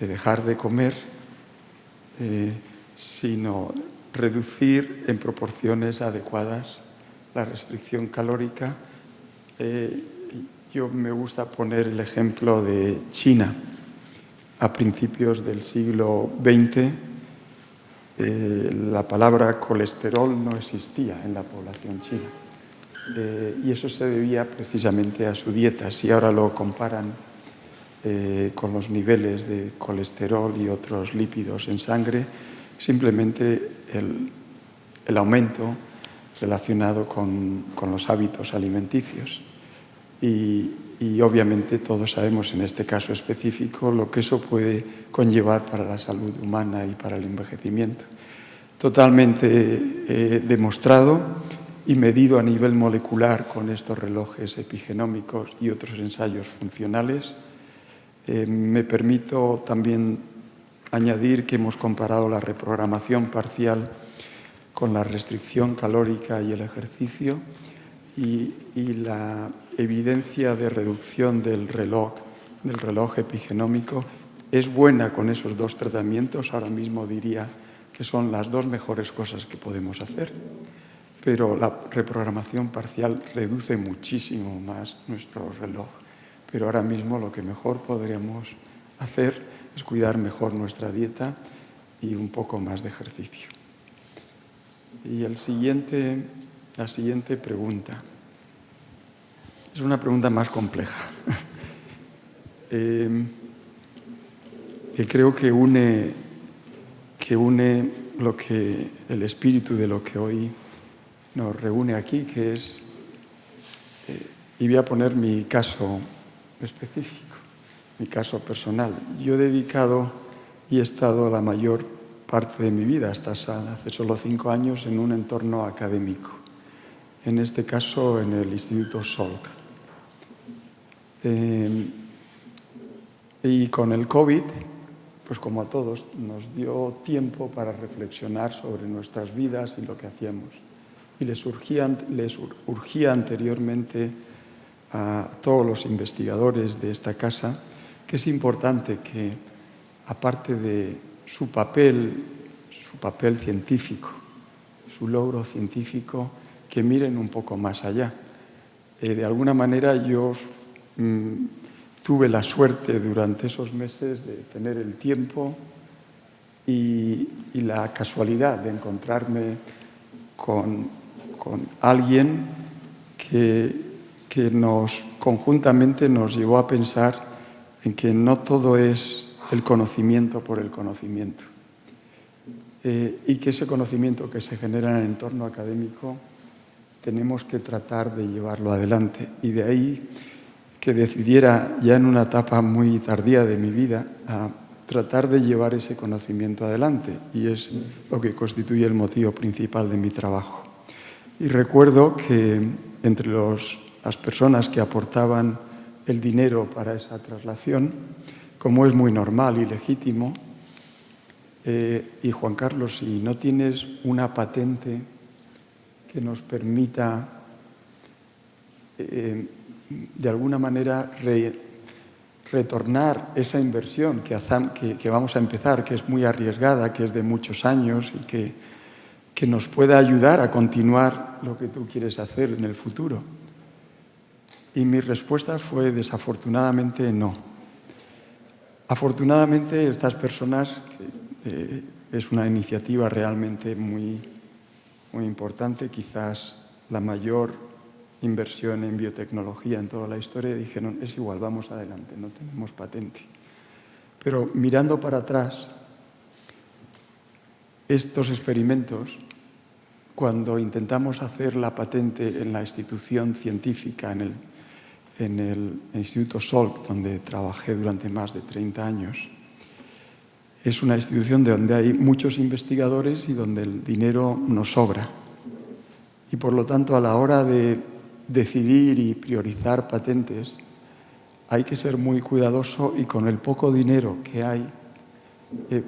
dejar de comer, sino reducir en proporciones adecuadas la restricción calórica. Yo me gusta poner el ejemplo de China. A principios del siglo XX, la palabra colesterol no existía en la población china. Y eso se debía precisamente a su dieta. Si ahora lo comparan con los niveles de colesterol y otros lípidos en sangre, simplemente el aumento relacionado con los hábitos alimenticios. Y obviamente todos sabemos, en este caso específico, lo que eso puede conllevar para la salud humana y para el envejecimiento. Totalmente demostrado y medido a nivel molecular con estos relojes epigenómicos y otros ensayos funcionales. Me permito también añadir que hemos comparado la reprogramación parcial con la restricción calórica y el ejercicio, y la evidencia de reducción del reloj epigenómico es buena con esos dos tratamientos. Ahora mismo diría que son las dos mejores cosas que podemos hacer, pero la reprogramación parcial reduce muchísimo más nuestro reloj. Pero ahora mismo lo que mejor podríamos hacer es cuidar mejor nuestra dieta y un poco más de ejercicio. Y la siguiente pregunta es una pregunta más compleja, que creo que une lo que el espíritu de lo que hoy nos reúne aquí, que es, y voy a poner mi caso específico, mi caso personal. Yo he dedicado y he estado la mayor parte de mi vida, hasta hace solo 5 años, en un entorno académico, en este caso en el Instituto Salk. Y con el COVID, pues como a todos, nos dio tiempo para reflexionar sobre nuestras vidas y lo que hacíamos. Y les urgía anteriormente a todos los investigadores de esta casa que es importante que, aparte de su papel científico, su logro científico, que miren un poco más allá. De alguna manera yo tuve la suerte durante esos meses de tener el tiempo y la casualidad de encontrarme con alguien que conjuntamente nos llevó a pensar en que no todo es el conocimiento por el conocimiento, y que ese conocimiento que se genera en el entorno académico tenemos que tratar de llevarlo adelante. Y de ahí que decidiera ya en una etapa muy tardía de mi vida a tratar de llevar ese conocimiento adelante, y es lo que constituye el motivo principal de mi trabajo. Y recuerdo que entre las personas que aportaban el dinero para esa traslación, como es muy normal y legítimo, y Juan Carlos, si no tienes una patente que nos permita de alguna manera retornar esa inversión que vamos a empezar, que es muy arriesgada, que es de muchos años y que nos pueda ayudar a continuar lo que tú quieres hacer en el futuro. Y mi respuesta fue desafortunadamente no. Afortunadamente estas personas, es una iniciativa realmente muy, muy importante, quizás la mayor inversión en biotecnología en toda la historia, dijeron, es igual, vamos adelante, no tenemos patente. Pero mirando para atrás, estos experimentos, cuando intentamos hacer la patente en la institución científica, en el Instituto Salk, donde trabajé durante más de 30 años, es una institución donde hay muchos investigadores y donde el dinero nos sobra. Y por lo tanto, a la hora de decidir y priorizar patentes, hay que ser muy cuidadoso y con el poco dinero que hay,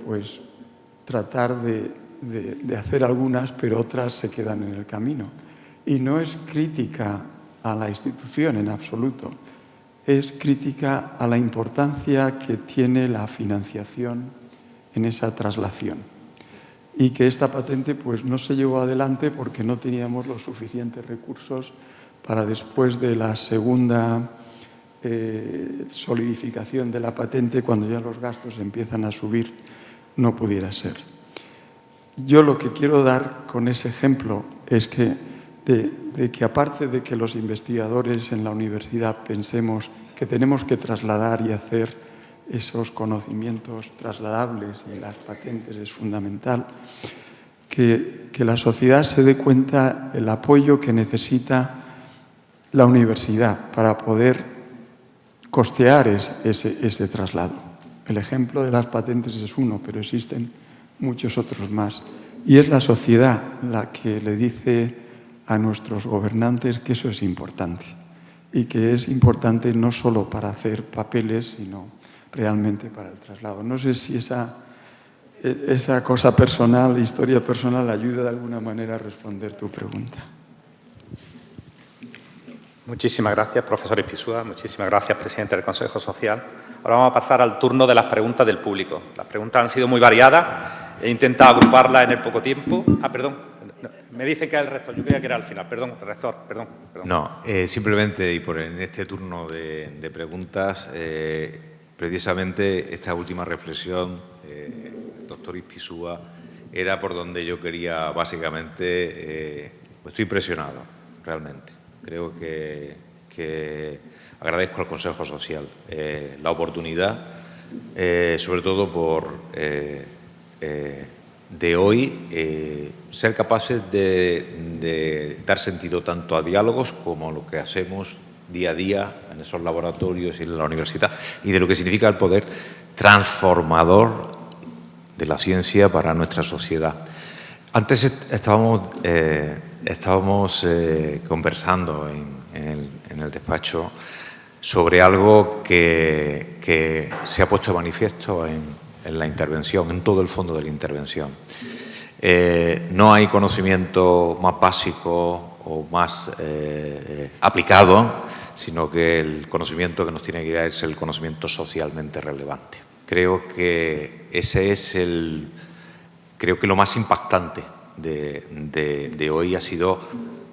pues tratar de hacer algunas, pero otras se quedan en el camino. Y no es crítica a la institución en absoluto, es crítica a la importancia que tiene la financiación en esa traslación. Y que esta patente pues no se llevó adelante porque no teníamos los suficientes recursos para, después de la segunda solidificación de la patente, cuando ya los gastos empiezan a subir, no pudiera ser. Yo lo que quiero dar con ese ejemplo es que de que aparte de que los investigadores en la universidad pensemos que tenemos que trasladar y hacer esos conocimientos trasladables, y las patentes es fundamental, que la sociedad se dé cuenta del apoyo que necesita la universidad para poder costear ese traslado. El ejemplo de las patentes es uno, pero existen muchos otros más. Y es la sociedad la que le dice a nuestros gobernantes que eso es importante, y que es importante no solo para hacer papeles, sino realmente para el traslado. No sé si esa cosa personal, historia personal, ayuda de alguna manera a responder tu pregunta. Muchísimas gracias, profesor Ispizúa. Muchísimas gracias, presidente del Consejo Social. Ahora vamos a pasar al turno de las preguntas del público. Las preguntas han sido muy variadas. He intentado agruparlas en el poco tiempo. Perdón. Me dice que es el rector. Yo creía que era al final. Perdón, rector. Perdón. No, simplemente, y en este turno de preguntas, precisamente esta última reflexión, doctor Ispizúa, era por donde yo quería, básicamente, estoy impresionado, realmente. Creo que agradezco al Consejo Social la oportunidad, sobre todo por de hoy ser capaces de dar sentido tanto a diálogos como a lo que hacemos día a día en esos laboratorios y en la universidad, y de lo que significa el poder transformador de la ciencia para nuestra sociedad. Antes estábamos conversando en el despacho sobre algo que se ha puesto de manifiesto en la intervención, en todo el fondo de la intervención. No hay conocimiento más básico o más aplicado, sino que el conocimiento que nos tiene que dar es el conocimiento socialmente relevante. Creo que ese es creo que lo más impactante de hoy ha sido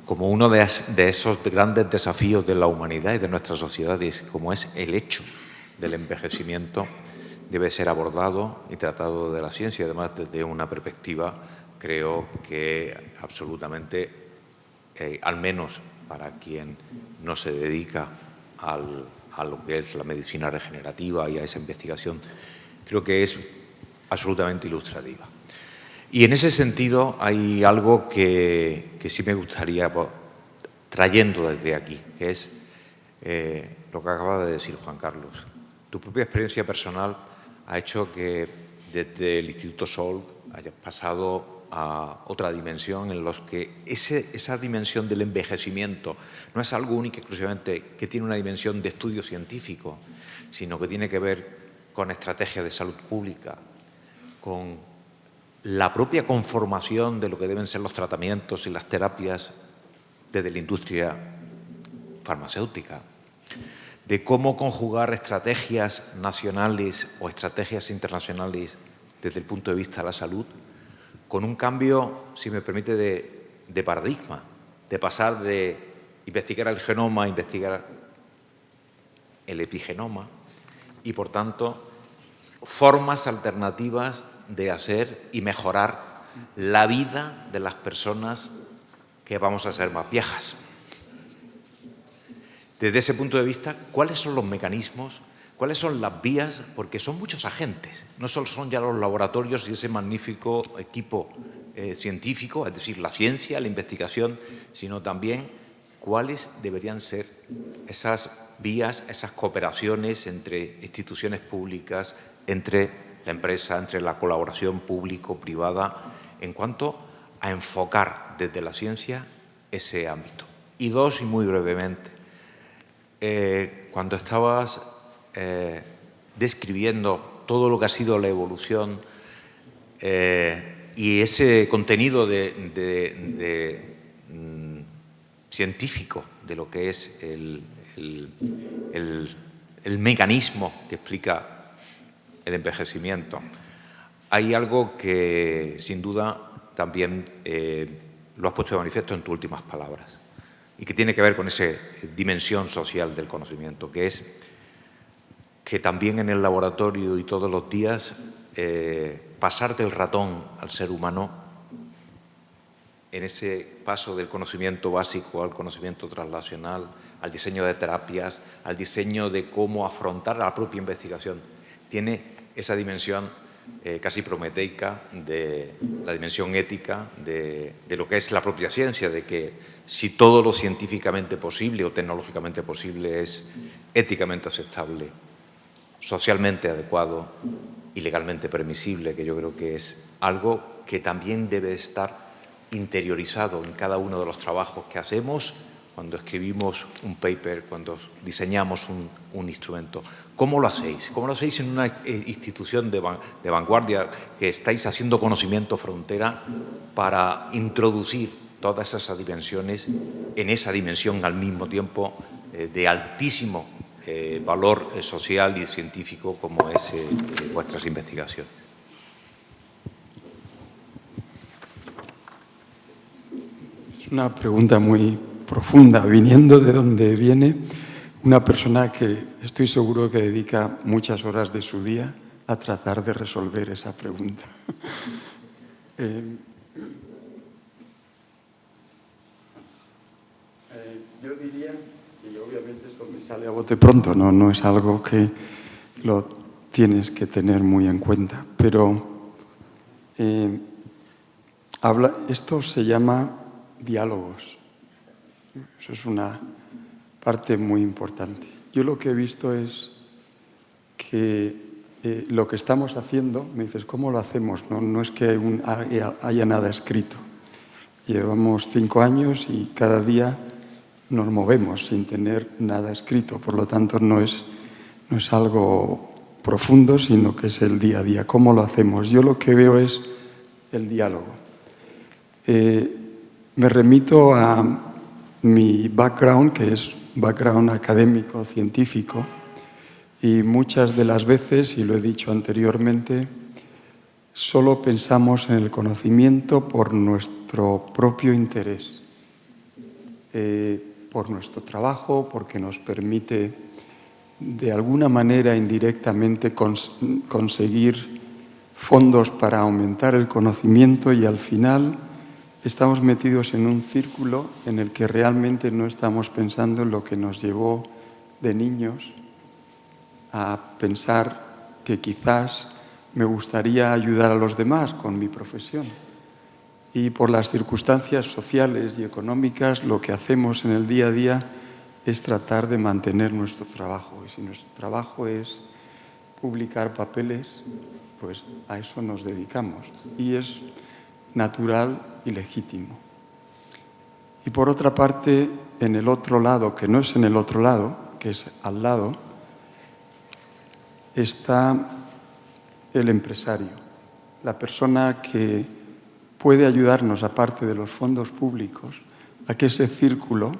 como uno de esos grandes desafíos de la humanidad y de nuestra sociedad, como es el hecho del envejecimiento, debe ser abordado y tratado de la ciencia, además desde una perspectiva, creo que absolutamente, al menos para quien no se dedica a lo que es la medicina regenerativa y a esa investigación, creo que es absolutamente ilustrativa. Y en ese sentido hay algo que sí me gustaría, trayendo desde aquí, que es lo que acaba de decir Juan Carlos. Tu propia experiencia personal ha hecho que desde el Instituto Sol hayas pasado a otra dimensión en los que esa dimensión del envejecimiento no es algo único exclusivamente que tiene una dimensión de estudio científico, sino que tiene que ver con estrategias de salud pública, con la propia conformación de lo que deben ser los tratamientos y las terapias desde la industria farmacéutica, de cómo conjugar estrategias nacionales o estrategias internacionales desde el punto de vista de la salud, con un cambio, si me permite, de paradigma, de pasar de investigar el genoma a investigar el epigenoma y, por tanto, formas alternativas de hacer y mejorar la vida de las personas que vamos a ser más viejas. Desde ese punto de vista, ¿cuáles son los mecanismos? ¿Cuáles son las vías? Porque son muchos agentes, no solo son ya los laboratorios y ese magnífico equipo científico, es decir, la ciencia, la investigación, sino también cuáles deberían ser esas vías, esas cooperaciones entre instituciones públicas, entre la empresa, entre la colaboración público-privada, en cuanto a enfocar desde la ciencia ese ámbito. Y dos, y muy brevemente, cuando estabas describiendo todo lo que ha sido la evolución y ese contenido científico de lo que es el mecanismo que explica el envejecimiento, hay algo que sin duda también lo has puesto de manifiesto en tus últimas palabras y que tiene que ver con esa dimensión social del conocimiento, que es que también en el laboratorio y todos los días pasar del ratón al ser humano, en ese paso del conocimiento básico al conocimiento translacional, al diseño de terapias, al diseño de cómo afrontar la propia investigación, tiene esa dimensión casi prometeica de la dimensión ética de lo que es la propia ciencia, de que si todo lo científicamente posible o tecnológicamente posible es éticamente aceptable, socialmente adecuado y legalmente permisible, que yo creo que es algo que también debe estar interiorizado en cada uno de los trabajos que hacemos cuando escribimos un paper, cuando diseñamos un instrumento. ¿Cómo lo hacéis? ¿Cómo lo hacéis en una institución de vanguardia que estáis haciendo conocimiento frontera para introducir todas esas dimensiones, en esa dimensión al mismo tiempo de altísimo valor social y científico como es vuestras investigaciones. Es una pregunta muy profunda, viniendo de donde viene una persona que estoy seguro que dedica muchas horas de su día a tratar de resolver esa pregunta. Yo diría, y obviamente esto me sale a bote pronto, no es algo que lo tienes que tener muy en cuenta, pero esto se llama diálogos. Eso es una parte muy importante. Yo lo que he visto es que lo que estamos haciendo, me dices, ¿cómo lo hacemos? No es que haya nada escrito. Llevamos 5 años y cada día nos movemos sin tener nada escrito. Por lo tanto, no es algo profundo, sino que es el día a día. ¿Cómo lo hacemos? Yo lo que veo es el diálogo. Me remito a mi background, que es background académico, científico, y muchas de las veces, y lo he dicho anteriormente, solo pensamos en el conocimiento por nuestro propio interés, por nuestro trabajo, porque nos permite de alguna manera indirectamente conseguir fondos para aumentar el conocimiento, y al final estamos metidos en un círculo en el que realmente no estamos pensando en lo que nos llevó de niños a pensar que quizás me gustaría ayudar a los demás con mi profesión. Y por las circunstancias sociales y económicas, lo que hacemos en el día a día es tratar de mantener nuestro trabajo. Y si nuestro trabajo es publicar papeles, pues a eso nos dedicamos. Y es natural y legítimo. Y por otra parte, en el otro lado, que no es en el otro lado, que es al lado, está el empresario, la persona que puede ayudarnos, aparte de los fondos públicos, a que ese círculo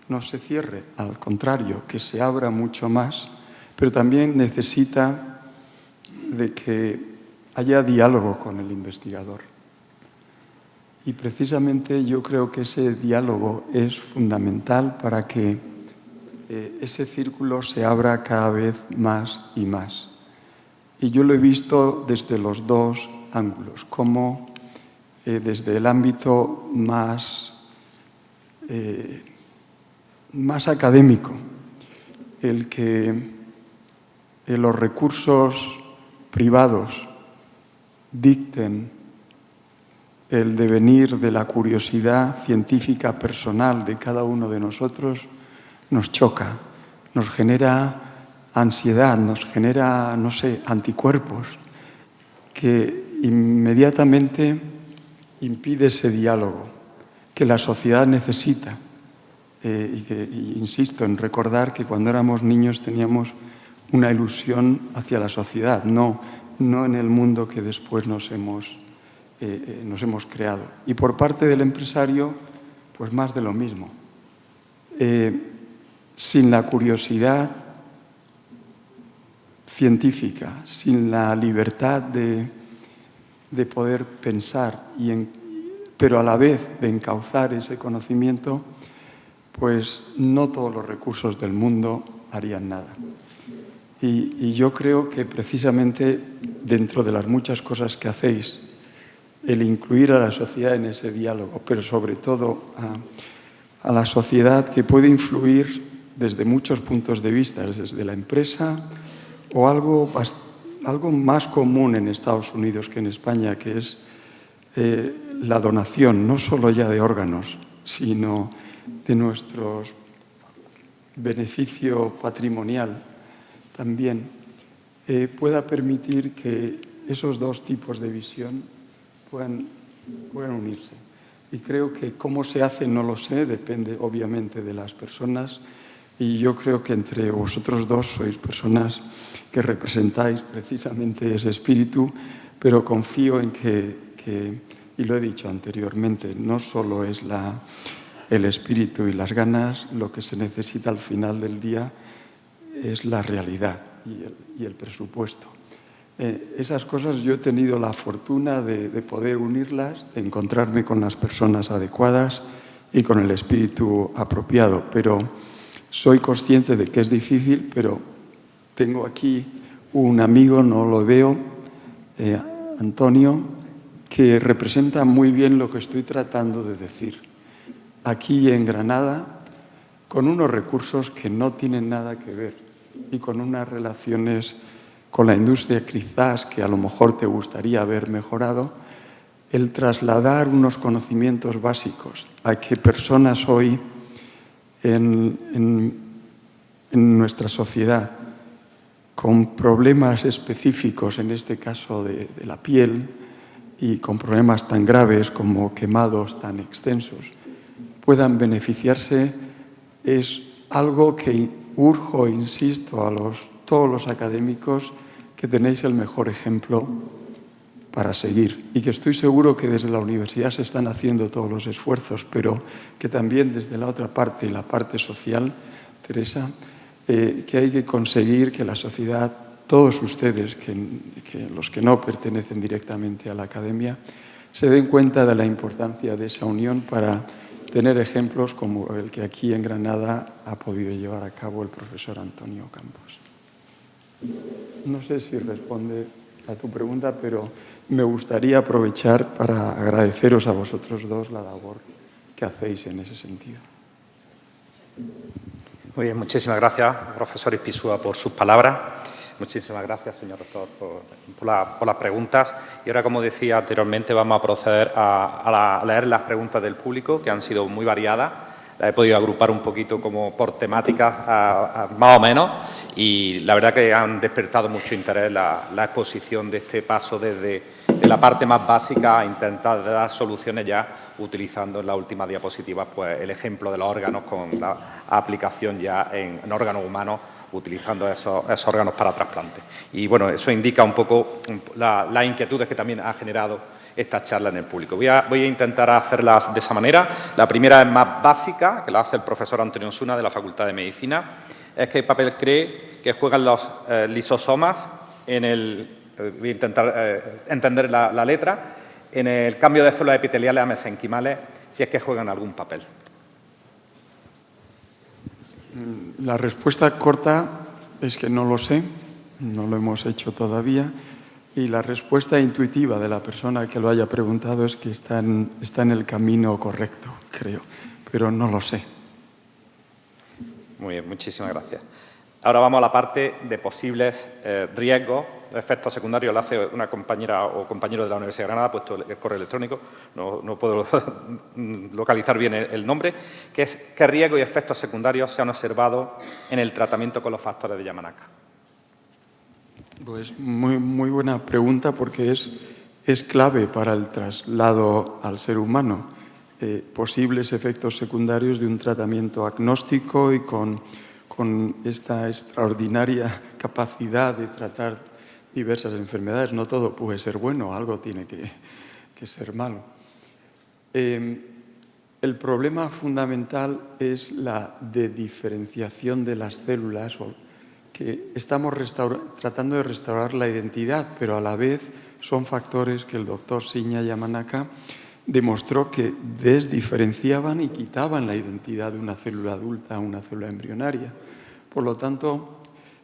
no se cierre, al contrario, que se abra mucho más, pero también necesita de que haya diálogo con el investigador. Y precisamente yo creo que ese diálogo es fundamental para que ese círculo se abra cada vez más y más. Y yo lo he visto desde los dos ángulos, como desde el ámbito más académico, el que los recursos privados dicten el devenir de la curiosidad científica personal de cada uno de nosotros, nos choca, nos genera ansiedad, nos genera, no sé, anticuerpos, que inmediatamente impide ese diálogo que la sociedad necesita. Y insisto en recordar que cuando éramos niños teníamos una ilusión hacia la sociedad, no en el mundo que después nos hemos creado. Y por parte del empresario, pues más de lo mismo. Sin la curiosidad científica, sin la libertad de poder pensar, pero a la vez de encauzar ese conocimiento, pues no todos los recursos del mundo harían nada. Y yo creo que precisamente dentro de las muchas cosas que hacéis, el incluir a la sociedad en ese diálogo, pero sobre todo a la sociedad, que puede influir desde muchos puntos de vista, desde la empresa o algo más común en Estados Unidos que en España, que es la donación, no solo ya de órganos, sino de nuestro beneficio patrimonial también, pueda permitir que esos dos tipos de visión puedan unirse. Y creo que cómo se hace no lo sé, depende obviamente de las personas, y yo creo que entre vosotros dos sois personas que representáis precisamente ese espíritu, pero confío en que y lo he dicho anteriormente, no solo es el espíritu y las ganas, lo que se necesita al final del día es la realidad y el presupuesto. Esas cosas yo he tenido la fortuna de poder unirlas, de encontrarme con las personas adecuadas y con el espíritu apropiado, pero soy consciente de que es difícil, pero tengo aquí un amigo, no lo veo, Antonio, que representa muy bien lo que estoy tratando de decir. Aquí en Granada, con unos recursos que no tienen nada que ver y con unas relaciones con la industria quizás que a lo mejor te gustaría haber mejorado, el trasladar unos conocimientos básicos a que personas hoy en nuestra sociedad con problemas específicos, en este caso de la piel, y con problemas tan graves como quemados tan extensos, puedan beneficiarse, es algo que urjo, insisto, a todos los académicos que tenéis el mejor ejemplo para seguir y que estoy seguro que desde la universidad se están haciendo todos los esfuerzos, pero que también desde la otra parte, la parte social, Teresa, que hay que conseguir que la sociedad, todos ustedes, que los que no pertenecen directamente a la academia, se den cuenta de la importancia de esa unión para tener ejemplos como el que aquí en Granada ha podido llevar a cabo el profesor Antonio Campos. No sé si responde a tu pregunta, pero me gustaría aprovechar para agradeceros a vosotros dos la labor que hacéis en ese sentido. Muy bien, muchísimas gracias, profesor Ispizua, por sus palabras. Muchísimas gracias, señor rector, por las preguntas. Y ahora, como decía anteriormente, vamos a proceder a leer las preguntas del público, que han sido muy variadas. Las he podido agrupar un poquito como por temáticas, más o menos, y la verdad que han despertado mucho interés la exposición de este paso desde la parte más básica a intentar dar soluciones ya utilizando en la última diapositiva pues, el ejemplo de los órganos con la aplicación ya en órganos humanos, utilizando esos órganos para trasplante. Y bueno, eso indica un poco las inquietudes que también ha generado esta charla en el público. Voy a intentar hacerlas de esa manera. La primera es más básica, que la hace el profesor Antonio Osuna de la Facultad de Medicina. Es ¿qué papel cree que juegan los lisosomas en el... Voy a intentar entender la letra. En el cambio de células epiteliales a mesenquimales, si es que juegan algún papel. La respuesta corta es que no lo sé, no lo hemos hecho todavía, y la respuesta intuitiva de la persona que lo haya preguntado es que está en el camino correcto, creo, pero no lo sé. Muy bien, muchísimas gracias. Ahora vamos a la parte de posibles riesgos, efectos secundarios. Lo hace una compañera o compañero de la Universidad de Granada, puesto el correo electrónico, no puedo localizar bien el nombre, que es ¿qué riesgos y efectos secundarios se han observado en el tratamiento con los factores de Yamanaka? Pues muy buena pregunta porque es clave para el traslado al ser humano. Posibles efectos secundarios de un tratamiento agnóstico y con esta extraordinaria capacidad de tratar diversas enfermedades. No todo puede ser bueno, algo tiene que ser malo. El problema fundamental es la de diferenciación de las células, que estamos tratando de restaurar la identidad, pero a la vez son factores que el doctor Shinya Yamanaka demostró que desdiferenciaban y quitaban la identidad de una célula adulta a una célula embrionaria. Por lo tanto,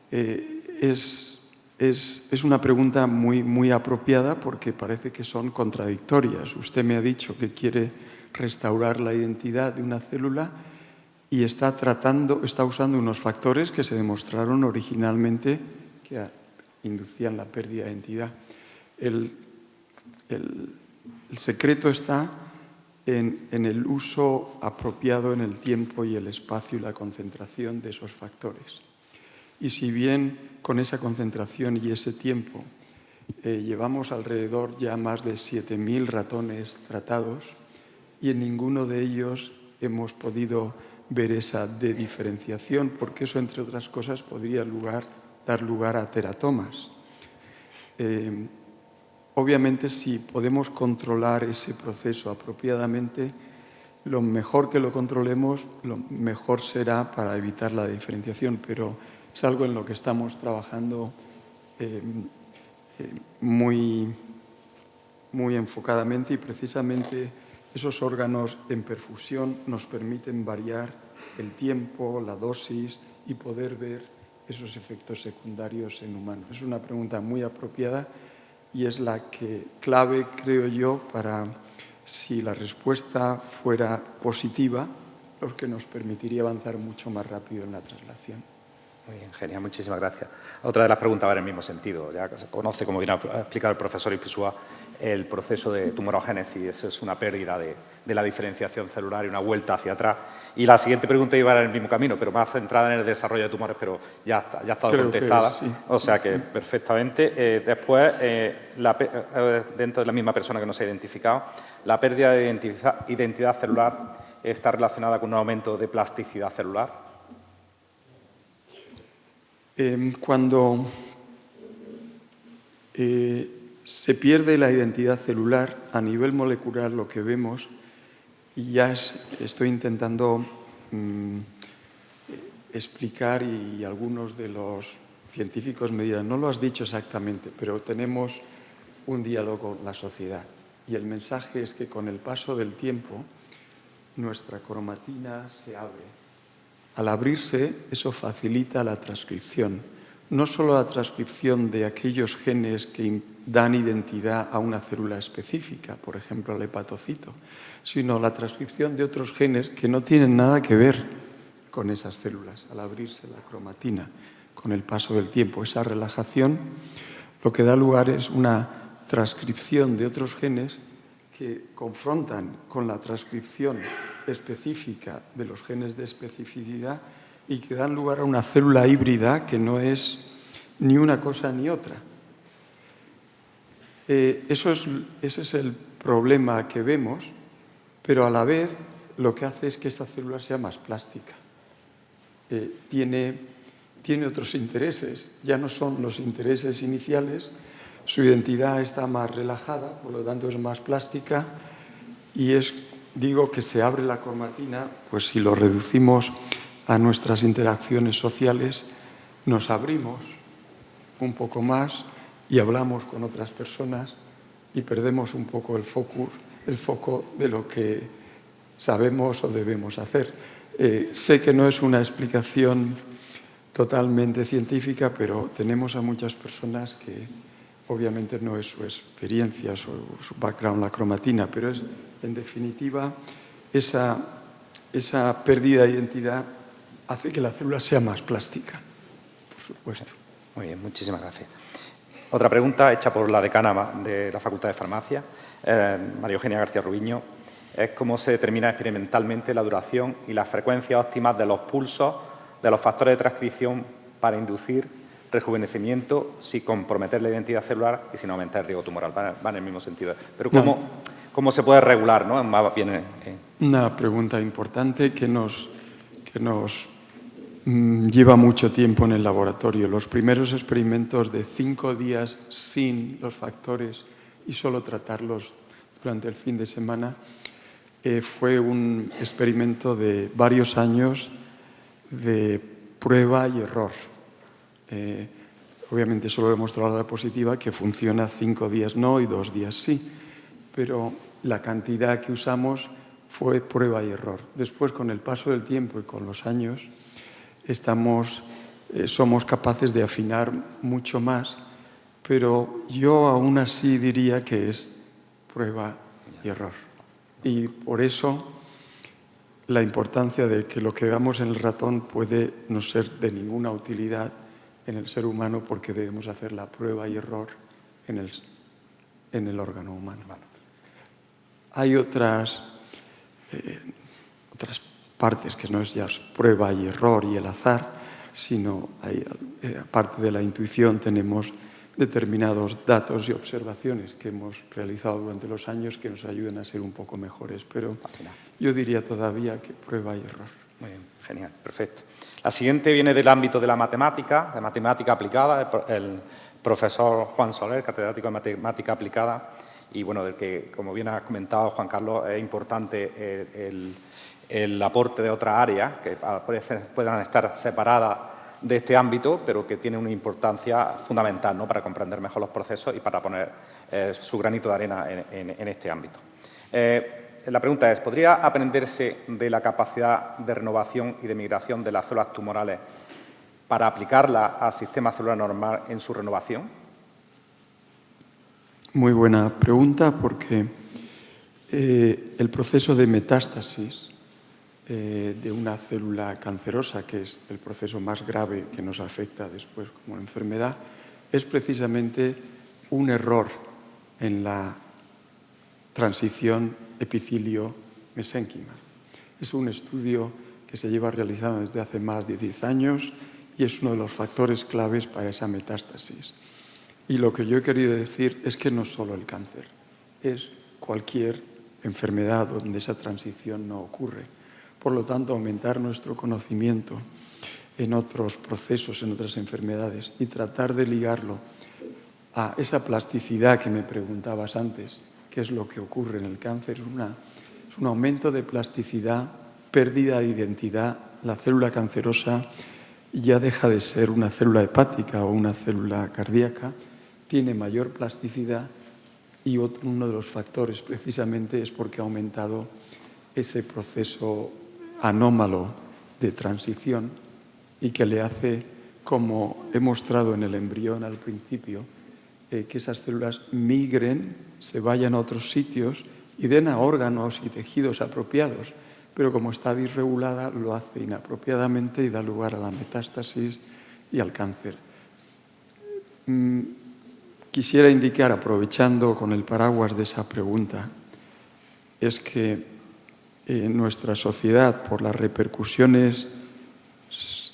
es una pregunta muy apropiada porque parece que son contradictorias. Usted me ha dicho que quiere restaurar la identidad de una célula y está usando unos factores que se demostraron originalmente que inducían la pérdida de identidad. El secreto está en el uso apropiado en el tiempo y el espacio y la concentración de esos factores. Y si bien con esa concentración y ese tiempo llevamos alrededor ya más de 7.000 ratones tratados y en ninguno de ellos hemos podido ver esa diferenciación, porque eso, entre otras cosas, podría dar lugar a teratomas. obviamente, si podemos controlar ese proceso apropiadamente, lo mejor que lo controlemos, lo mejor será para evitar la diferenciación, pero es algo en lo que estamos trabajando muy enfocadamente, y precisamente esos órganos en perfusión nos permiten variar el tiempo, la dosis y poder ver esos efectos secundarios en humanos. Es una pregunta muy apropiada y es la clave, creo yo, para, si la respuesta fuera positiva, lo que nos permitiría avanzar mucho más rápido en la traslación. Muy bien, genial, muchísimas gracias. Otra de las preguntas va en el mismo sentido. Ya se conoce, como bien ha explicado el profesor Ispizua, el proceso de tumorogénesis. Eso es una pérdida de la diferenciación celular y una vuelta hacia atrás. Y la siguiente pregunta iba en el mismo camino, pero más centrada en el desarrollo de tumores, pero ya ha estado contestada. Sí. O sea que perfectamente. Después, dentro de la misma persona que nos ha identificado, la pérdida de identidad celular está relacionada con un aumento de plasticidad celular. Cuando se pierde la identidad celular, a nivel molecular lo que vemos, y ya estoy intentando explicar, y algunos de los científicos me dirán, no lo has dicho exactamente, pero tenemos un diálogo con la sociedad. Y el mensaje es que con el paso del tiempo nuestra cromatina se abre. Al abrirse, eso facilita la transcripción. No solo la transcripción de aquellos genes que dan identidad a una célula específica, por ejemplo, al hepatocito, sino la transcripción de otros genes que no tienen nada que ver con esas células. Al abrirse la cromatina, con el paso del tiempo, esa relajación, lo que da lugar es una transcripción de otros genes que confrontan con la transcripción específica de los genes de especificidad y que dan lugar a una célula híbrida que no es ni una cosa ni otra. Ese es el problema que vemos, pero a la vez lo que hace es que esta célula sea más plástica. Tiene otros intereses, ya no son los intereses iniciales, su identidad está más relajada, por lo tanto es más plástica, y digo que se abre la cromatina, pues si lo reducimos a nuestras interacciones sociales, nos abrimos un poco más y hablamos con otras personas y perdemos un poco el foco de lo que sabemos o debemos hacer. Sé que no es una explicación totalmente científica, pero tenemos a muchas personas que obviamente no es su experiencia, su background, la cromatina, pero es, en definitiva, esa pérdida de identidad hace que la célula sea más plástica, por supuesto. Muy bien, muchísimas gracias. Otra pregunta hecha por la decana de la Facultad de Farmacia, María Eugenia García Rubiño, es cómo se determina experimentalmente la duración y las frecuencias óptimas de los pulsos de los factores de transcripción para inducir rejuvenecimiento sin comprometer la identidad celular y sin aumentar el riesgo tumoral. Va en el mismo sentido. Pero ¿cómo se puede regular, ¿no? Más bien, Una pregunta importante que nos lleva mucho tiempo en el laboratorio. Los primeros experimentos de 5 días sin los factores y solo tratarlos durante el fin de semana fue un experimento de varios años de prueba y error. Obviamente solo he mostrado la positiva, que funciona 5 días no y 2 días sí, pero la cantidad que usamos fue prueba y error. Después, con el paso del tiempo y con los años, somos capaces de afinar mucho más, pero yo aún así diría que es prueba y error. Y por eso la importancia de que lo que hagamos en el ratón puede no ser de ninguna utilidad en el ser humano, porque debemos hacer la prueba y error en el órgano humano. Hay otras partes que no es ya prueba y error y el azar, sino aparte de la intuición tenemos determinados datos y observaciones que hemos realizado durante los años que nos ayudan a ser un poco mejores, pero yo diría todavía que prueba y error. Muy bien, genial, perfecto. La siguiente viene del ámbito de la matemática aplicada. El profesor Juan Soler, catedrático de Matemática Aplicada, y bueno, del que, como bien ha comentado Juan Carlos, es importante el aporte de otras áreas que a veces puedan estar separadas de este ámbito, pero que tienen una importancia fundamental, ¿no?, para comprender mejor los procesos y para poner su granito de arena en este ámbito. La pregunta es, ¿podría aprenderse de la capacidad de renovación y de migración de las células tumorales para aplicarla al sistema celular normal en su renovación? Muy buena pregunta, porque el proceso de metástasis de una célula cancerosa, que es el proceso más grave que nos afecta después como enfermedad, es precisamente un error en la transición epitelio-mesénquima. Es un estudio que se lleva realizando desde hace más de 10 años y es uno de los factores claves para esa metástasis. Y lo que yo he querido decir es que no solo el cáncer, es cualquier enfermedad donde esa transición no ocurre. Por lo tanto, aumentar nuestro conocimiento en otros procesos, en otras enfermedades, y tratar de ligarlo a esa plasticidad que me preguntabas antes, qué es lo que ocurre en el cáncer, es un aumento de plasticidad, pérdida de identidad. La célula cancerosa ya deja de ser una célula hepática o una célula cardíaca, tiene mayor plasticidad, y uno de los factores precisamente es porque ha aumentado ese proceso anómalo de transición y que le hace, como he mostrado en el embrión al principio, que esas células migren, se vayan a otros sitios y den a órganos y tejidos apropiados, pero como está disregulada lo hace inapropiadamente y da lugar a la metástasis y al cáncer. Quisiera indicar, aprovechando con el paraguas de esa pregunta, es que en nuestra sociedad, por las repercusiones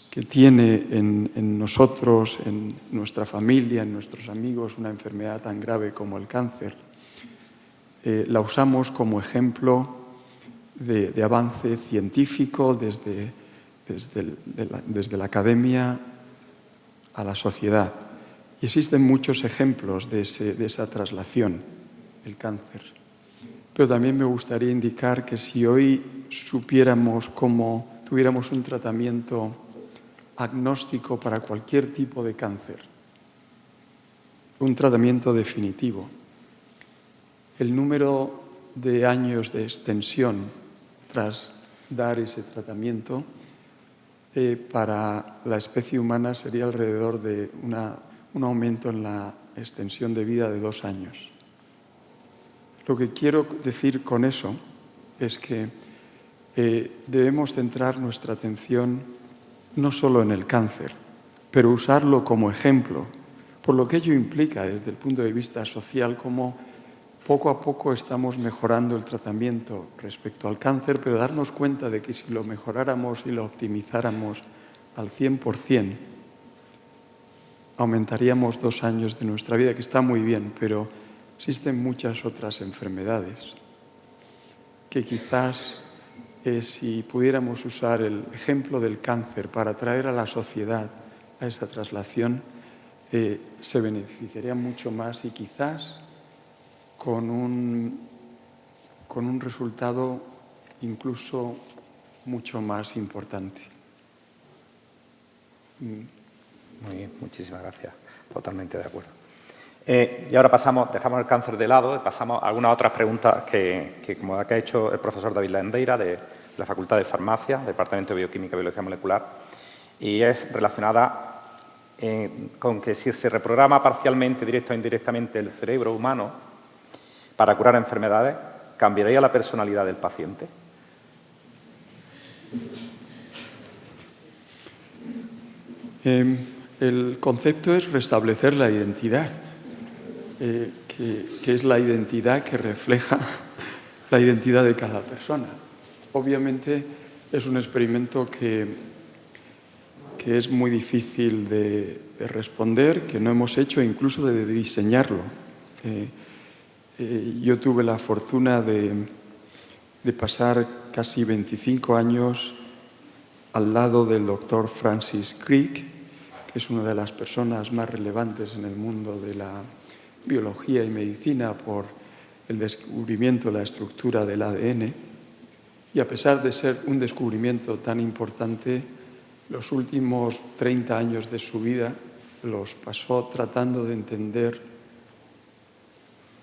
que tiene en nosotros, en nuestra familia, en nuestros amigos, una enfermedad tan grave como el cáncer, la usamos como ejemplo de avance científico desde la academia a la sociedad. Y existen muchos ejemplos de esa traslación, el cáncer. Pero también me gustaría indicar que si hoy supiéramos cómo tuviéramos un tratamiento agnóstico para cualquier tipo de cáncer, un tratamiento definitivo, el número de años de extensión tras dar ese tratamiento para la especie humana sería alrededor de un aumento en la extensión de vida de 2 años. Lo que quiero decir con eso es que debemos centrar nuestra atención no solo en el cáncer, pero usarlo como ejemplo, por lo que ello implica desde el punto de vista social, cómo poco a poco estamos mejorando el tratamiento respecto al cáncer, pero darnos cuenta de que si lo mejoráramos y lo optimizáramos al 100%, aumentaríamos 2 años de nuestra vida, que está muy bien, pero existen muchas otras enfermedades que quizás si pudiéramos usar el ejemplo del cáncer para traer a la sociedad a esa traslación, se beneficiaría mucho más y quizás con un resultado incluso mucho más importante. Muy bien, muchísimas gracias. Totalmente de acuerdo. Y ahora dejamos el cáncer de lado y pasamos a algunas otras preguntas que como la que ha hecho el profesor David Landeira de la Facultad de Farmacia, Departamento de Bioquímica y Biología Molecular, y es relacionada con que si se reprograma parcialmente, directa o indirectamente, el cerebro humano para curar enfermedades, ¿cambiaría la personalidad del paciente? El concepto es restablecer la identidad, que es la identidad que refleja la identidad de cada persona. Obviamente es un experimento que es muy difícil de responder, que no hemos hecho, incluso de diseñarlo. Yo tuve la fortuna de pasar casi 25 años al lado del doctor Francis Crick, que es una de las personas más relevantes en el mundo de la biología y medicina por el descubrimiento de la estructura del ADN. Y a pesar de ser un descubrimiento tan importante, los últimos 30 años de su vida los pasó tratando de entender,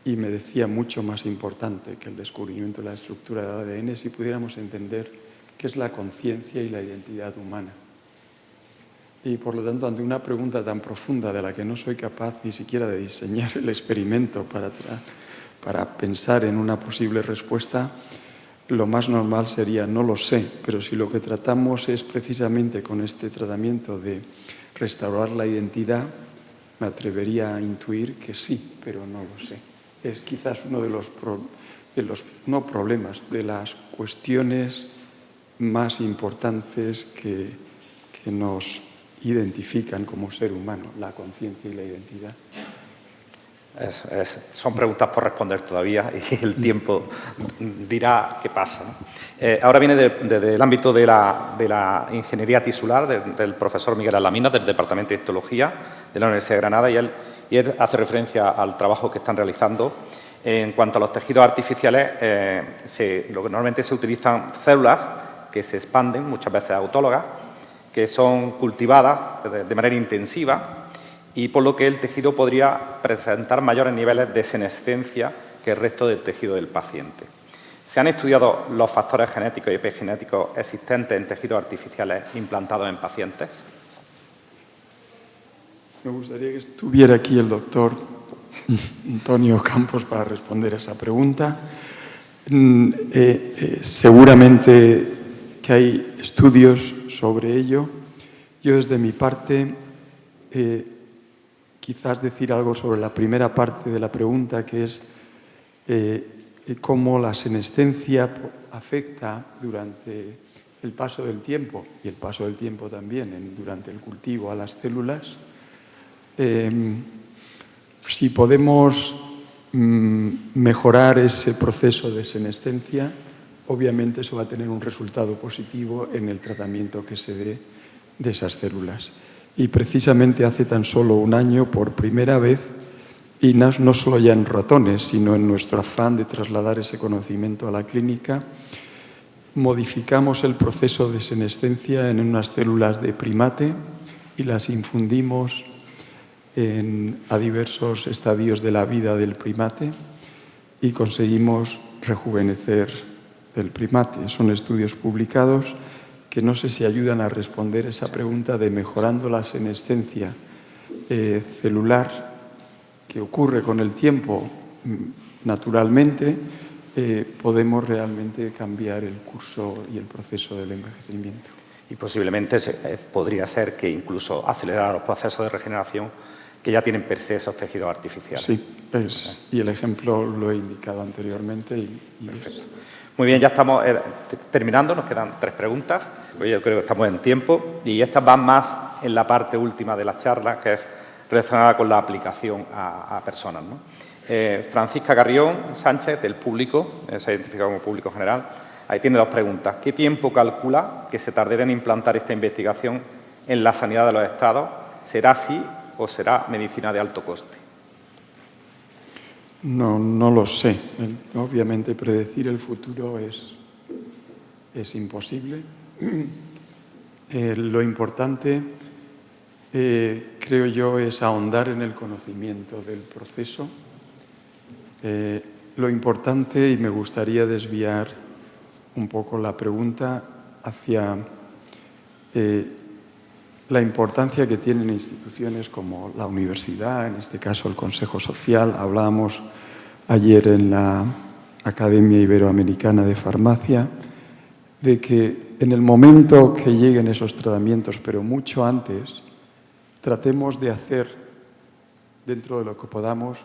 y me decía mucho más importante que el descubrimiento de la estructura del ADN, si pudiéramos entender qué es la conciencia y la identidad humana. Y por lo tanto, ante una pregunta tan profunda de la que no soy capaz ni siquiera de diseñar el experimento para pensar en una posible respuesta, lo más normal sería no lo sé, pero si lo que tratamos es precisamente con este tratamiento de restaurar la identidad, me atrevería a intuir que sí, pero no lo sé. Es quizás uno de los las cuestiones más importantes que nos identifican como ser humano, la conciencia y la identidad. Son preguntas por responder todavía y el tiempo dirá qué pasa, ¿no? Ahora viene desde el ámbito de la ingeniería tisular del profesor Miguel Alaminos, del Departamento de Histología de la Universidad de Granada, y él hace referencia al trabajo que están realizando. En cuanto a los tejidos artificiales, lo que normalmente se utilizan células que se expanden, muchas veces autólogas, que son cultivadas de manera intensiva, y por lo que el tejido podría presentar mayores niveles de senescencia que el resto del tejido del paciente. ¿Se han estudiado los factores genéticos y epigenéticos existentes en tejidos artificiales implantados en pacientes? Me gustaría que estuviera aquí el doctor Antonio Campos para responder a esa pregunta. Seguramente que hay estudios sobre ello. Yo, desde mi parte, quizás decir algo sobre la primera parte de la pregunta, que es cómo la senescencia afecta durante el paso del tiempo, y el paso del tiempo también durante el cultivo a las células. Si podemos mejorar ese proceso de senescencia, obviamente eso va a tener un resultado positivo en el tratamiento que se dé de esas células. Y precisamente hace tan solo un año, por primera vez, y no solo ya en ratones, sino en nuestro afán de trasladar ese conocimiento a la clínica, modificamos el proceso de senescencia en unas células de primate y las infundimos a diversos estadios de la vida del primate y conseguimos rejuvenecer el primate. Son estudios publicados que no sé si ayudan a responder esa pregunta de mejorando la senescencia celular que ocurre con el tiempo naturalmente, podemos realmente cambiar el curso y el proceso del envejecimiento. Y posiblemente podría ser que incluso acelerara los procesos de regeneración que ya tienen per se esos tejidos artificiales. Sí, y el ejemplo lo he indicado anteriormente. Perfecto. Muy bien, ya estamos terminando, nos quedan 3 preguntas. Pues yo creo que estamos en tiempo y estas van más en la parte última de la charla, que es relacionada con la aplicación a personas, ¿no? Francisca Carrión Sánchez, del Público, se ha identificado como Público General, ahí tiene 2 preguntas. ¿Qué tiempo calcula que se tardaría en implantar esta investigación en la sanidad de los estados? ¿Será así o será medicina de alto coste? No lo sé. Obviamente predecir el futuro es imposible. Lo importante, creo yo, es ahondar en el conocimiento del proceso. Lo importante, y me gustaría desviar un poco la pregunta hacia la importancia que tienen instituciones como la universidad, en este caso el Consejo Social. Hablábamos ayer en la Academia Iberoamericana de Farmacia de que en el momento que lleguen esos tratamientos, pero mucho antes, tratemos de hacer, dentro de lo que podamos,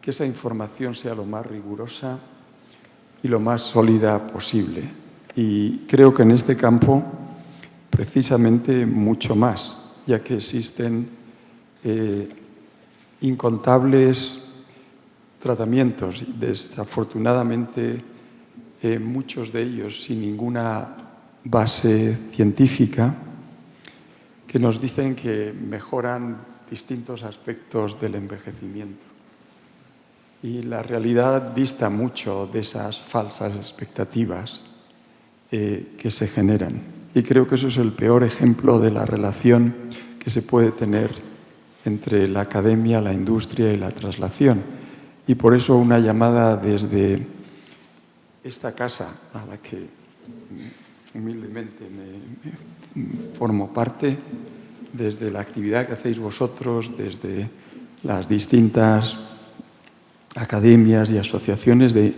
que esa información sea lo más rigurosa y lo más sólida posible. Y creo que en este campo, precisamente mucho más, ya que existen incontables tratamientos, desafortunadamente muchos de ellos sin ninguna base científica, que nos dicen que mejoran distintos aspectos del envejecimiento. Y la realidad dista mucho de esas falsas expectativas que se generan. Y creo que eso es el peor ejemplo de la relación que se puede tener entre la academia, la industria y la traslación. Y por eso una llamada desde esta casa, a la que humildemente me formo parte, desde la actividad que hacéis vosotros, desde las distintas academias y asociaciones, de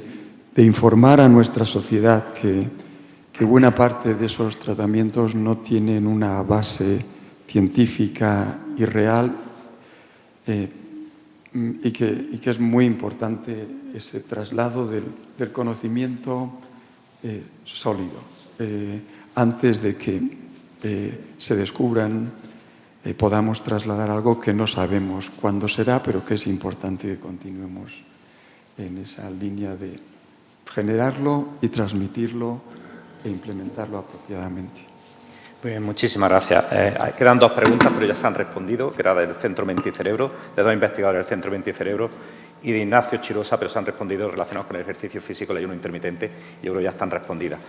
informar a nuestra sociedad que buena parte de esos tratamientos no tienen una base científica y real, y que es muy importante ese traslado del conocimiento sólido, antes de que se descubran, podamos trasladar algo que no sabemos cuándo será, pero que es importante que continuemos en esa línea de generarlo y transmitirlo e implementarlo apropiadamente. Bien, muchísimas gracias. Quedan dos preguntas, pero ya se han respondido, que era del Centro Mente y Cerebro, de dos investigadores del Centro Mente y Cerebro, y de Ignacio Chirosa, pero se han respondido relacionados con el ejercicio físico, el ayuno intermitente, y yo creo que ya están respondidas.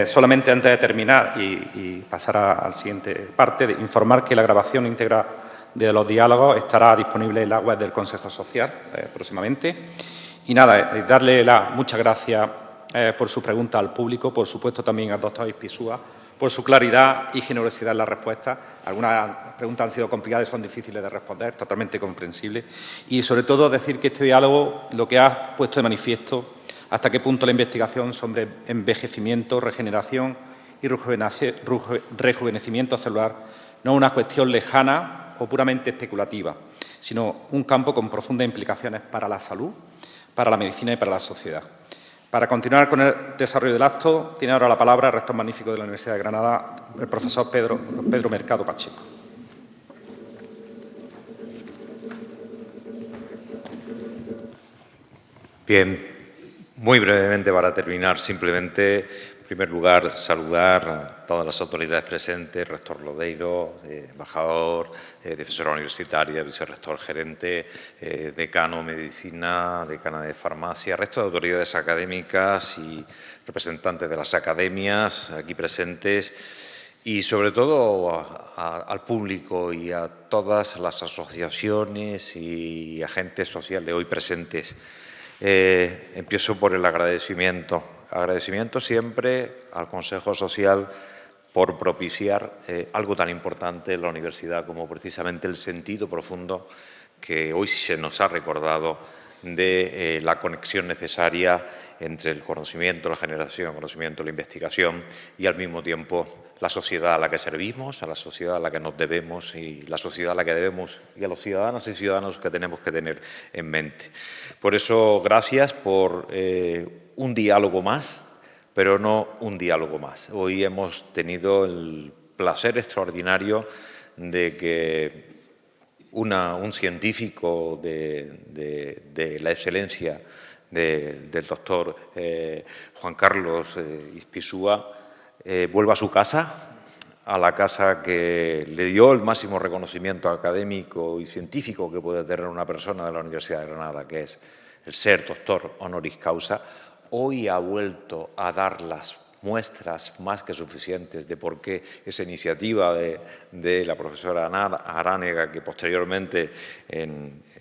Solamente antes de terminar y pasar a la siguiente parte, de informar que la grabación íntegra de los diálogos estará disponible en la web del Consejo Social próximamente. Y nada, darle muchas gracias por su pregunta al público, por supuesto también al doctor Ispizúa, por su claridad y generosidad en la respuesta. Algunas preguntas han sido complicadas y son difíciles de responder, totalmente comprensibles. Y, sobre todo, decir que este diálogo lo que ha puesto de manifiesto hasta qué punto la investigación sobre envejecimiento, regeneración y rejuvenecimiento celular no es una cuestión lejana o puramente especulativa, sino un campo con profundas implicaciones para la salud, para la medicina y para la sociedad. Para continuar con el desarrollo del acto, tiene ahora la palabra el rector magnífico de la Universidad de Granada, el profesor Pedro Mercado Pacheco. Bien, muy brevemente para terminar, simplemente, en primer lugar, saludar a todas las autoridades presentes, rector Lodeiro, embajador, defensora universitaria, vicerrector gerente, decano de medicina, decana de farmacia, resto de autoridades académicas y representantes de las academias aquí presentes, y sobre todo al público y a todas las asociaciones y agentes sociales hoy presentes. Empiezo por el agradecimiento. Agradecimiento siempre al Consejo Social por propiciar algo tan importante en la universidad como precisamente el sentido profundo que hoy se nos ha recordado de la conexión necesaria entre el conocimiento, la generación, el conocimiento, la investigación y al mismo tiempo la sociedad a la que servimos, a la sociedad a la que nos debemos y la sociedad a la que debemos y a los ciudadanas y ciudadanos que tenemos que tener en mente. Por eso, gracias por un diálogo más, pero no un diálogo más. Hoy hemos tenido el placer extraordinario de que un científico de la excelencia del doctor Juan Carlos Ispizúa vuelva a su casa, a la casa que le dio el máximo reconocimiento académico y científico que puede tener una persona de la Universidad de Granada, que es el ser doctor honoris causa. Hoy ha vuelto a dar las muestras más que suficientes de por qué esa iniciativa de la profesora Aránega, que posteriormente,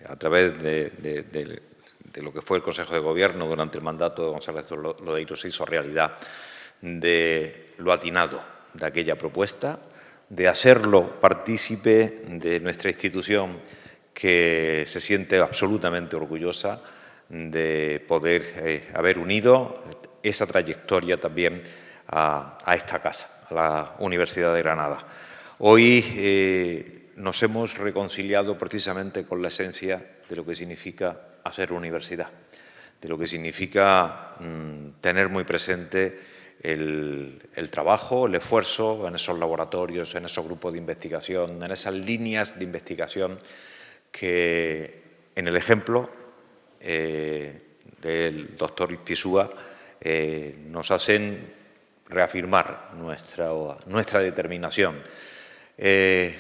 a través de lo que fue el Consejo de Gobierno durante el mandato de Gonzalo Lodeiro, se hizo realidad, de lo atinado de aquella propuesta, de hacerlo partícipe de nuestra institución, que se siente absolutamente orgullosa de poder haber unido esa trayectoria también a esta casa, a la Universidad de Granada. Hoy nos hemos reconciliado precisamente con la esencia de lo que significa hacer universidad, de lo que significa tener muy presente el trabajo, el esfuerzo en esos laboratorios, en esos grupos de investigación, en esas líneas de investigación que, en el ejemplo del doctor Ispizúa, nos hacen reafirmar nuestra determinación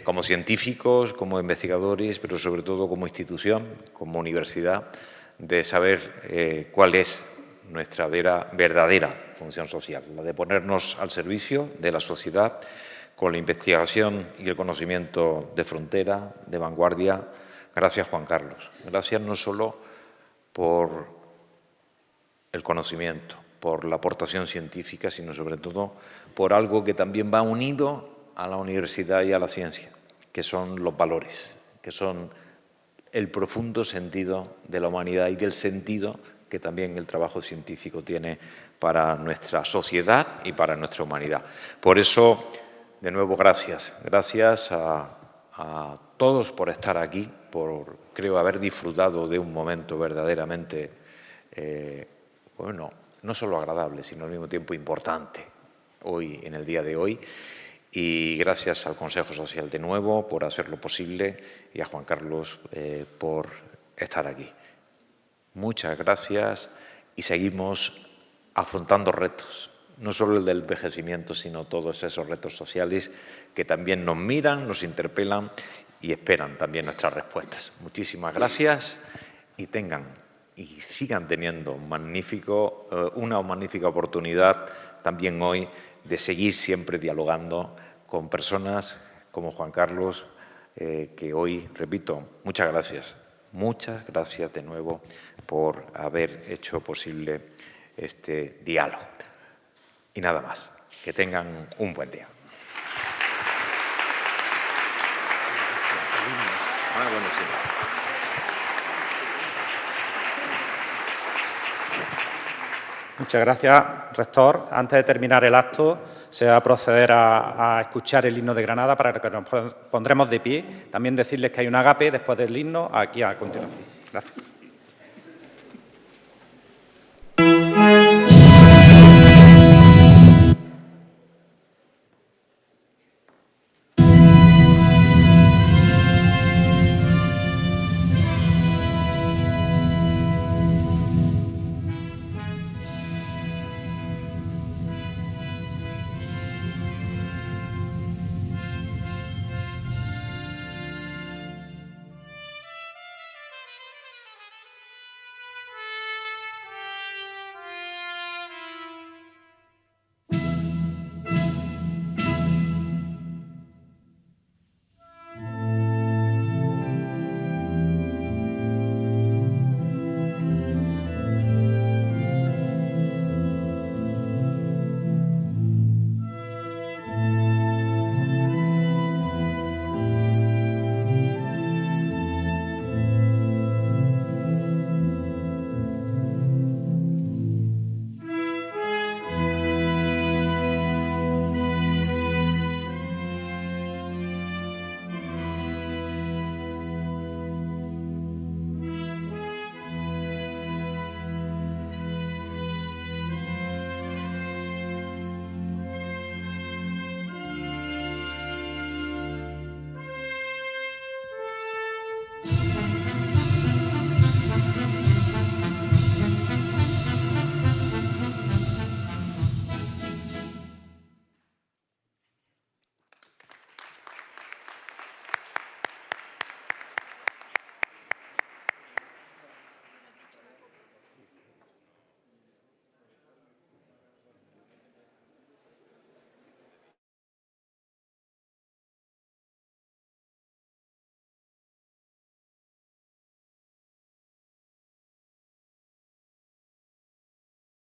como científicos, como investigadores, pero sobre todo como institución, como universidad, de saber cuál es nuestra verdadera función social, la de ponernos al servicio de la sociedad con la investigación y el conocimiento de frontera, de vanguardia. Gracias, Juan Carlos. Gracias no solo por el conocimiento, por la aportación científica, sino sobre todo por algo que también va unido a la universidad y a la ciencia, que son los valores, que son el profundo sentido de la humanidad y del sentido que también el trabajo científico tiene para nuestra sociedad y para nuestra humanidad. Por eso, de nuevo, gracias. Gracias a todos por estar aquí, por, creo, haber disfrutado de un momento verdaderamente, bueno, no solo agradable, sino al mismo tiempo importante hoy, en el día de hoy. Y gracias al Consejo Social de nuevo por hacerlo posible y a Juan Carlos por estar aquí. Muchas gracias y seguimos afrontando retos, no solo el del envejecimiento, sino todos esos retos sociales que también nos miran, nos interpelan y esperan también nuestras respuestas. Muchísimas gracias y tengan y sigan teniendo una magnífica oportunidad también hoy de seguir siempre dialogando con personas como Juan Carlos, que hoy, repito, muchas gracias de nuevo por haber hecho posible este diálogo. Y nada más, que tengan un buen día. Bueno, sí. Muchas gracias, rector. Antes de terminar el acto, se va a proceder a escuchar el himno de Granada para que nos pondremos de pie. También decirles que hay un ágape después del himno aquí a continuación. Gracias.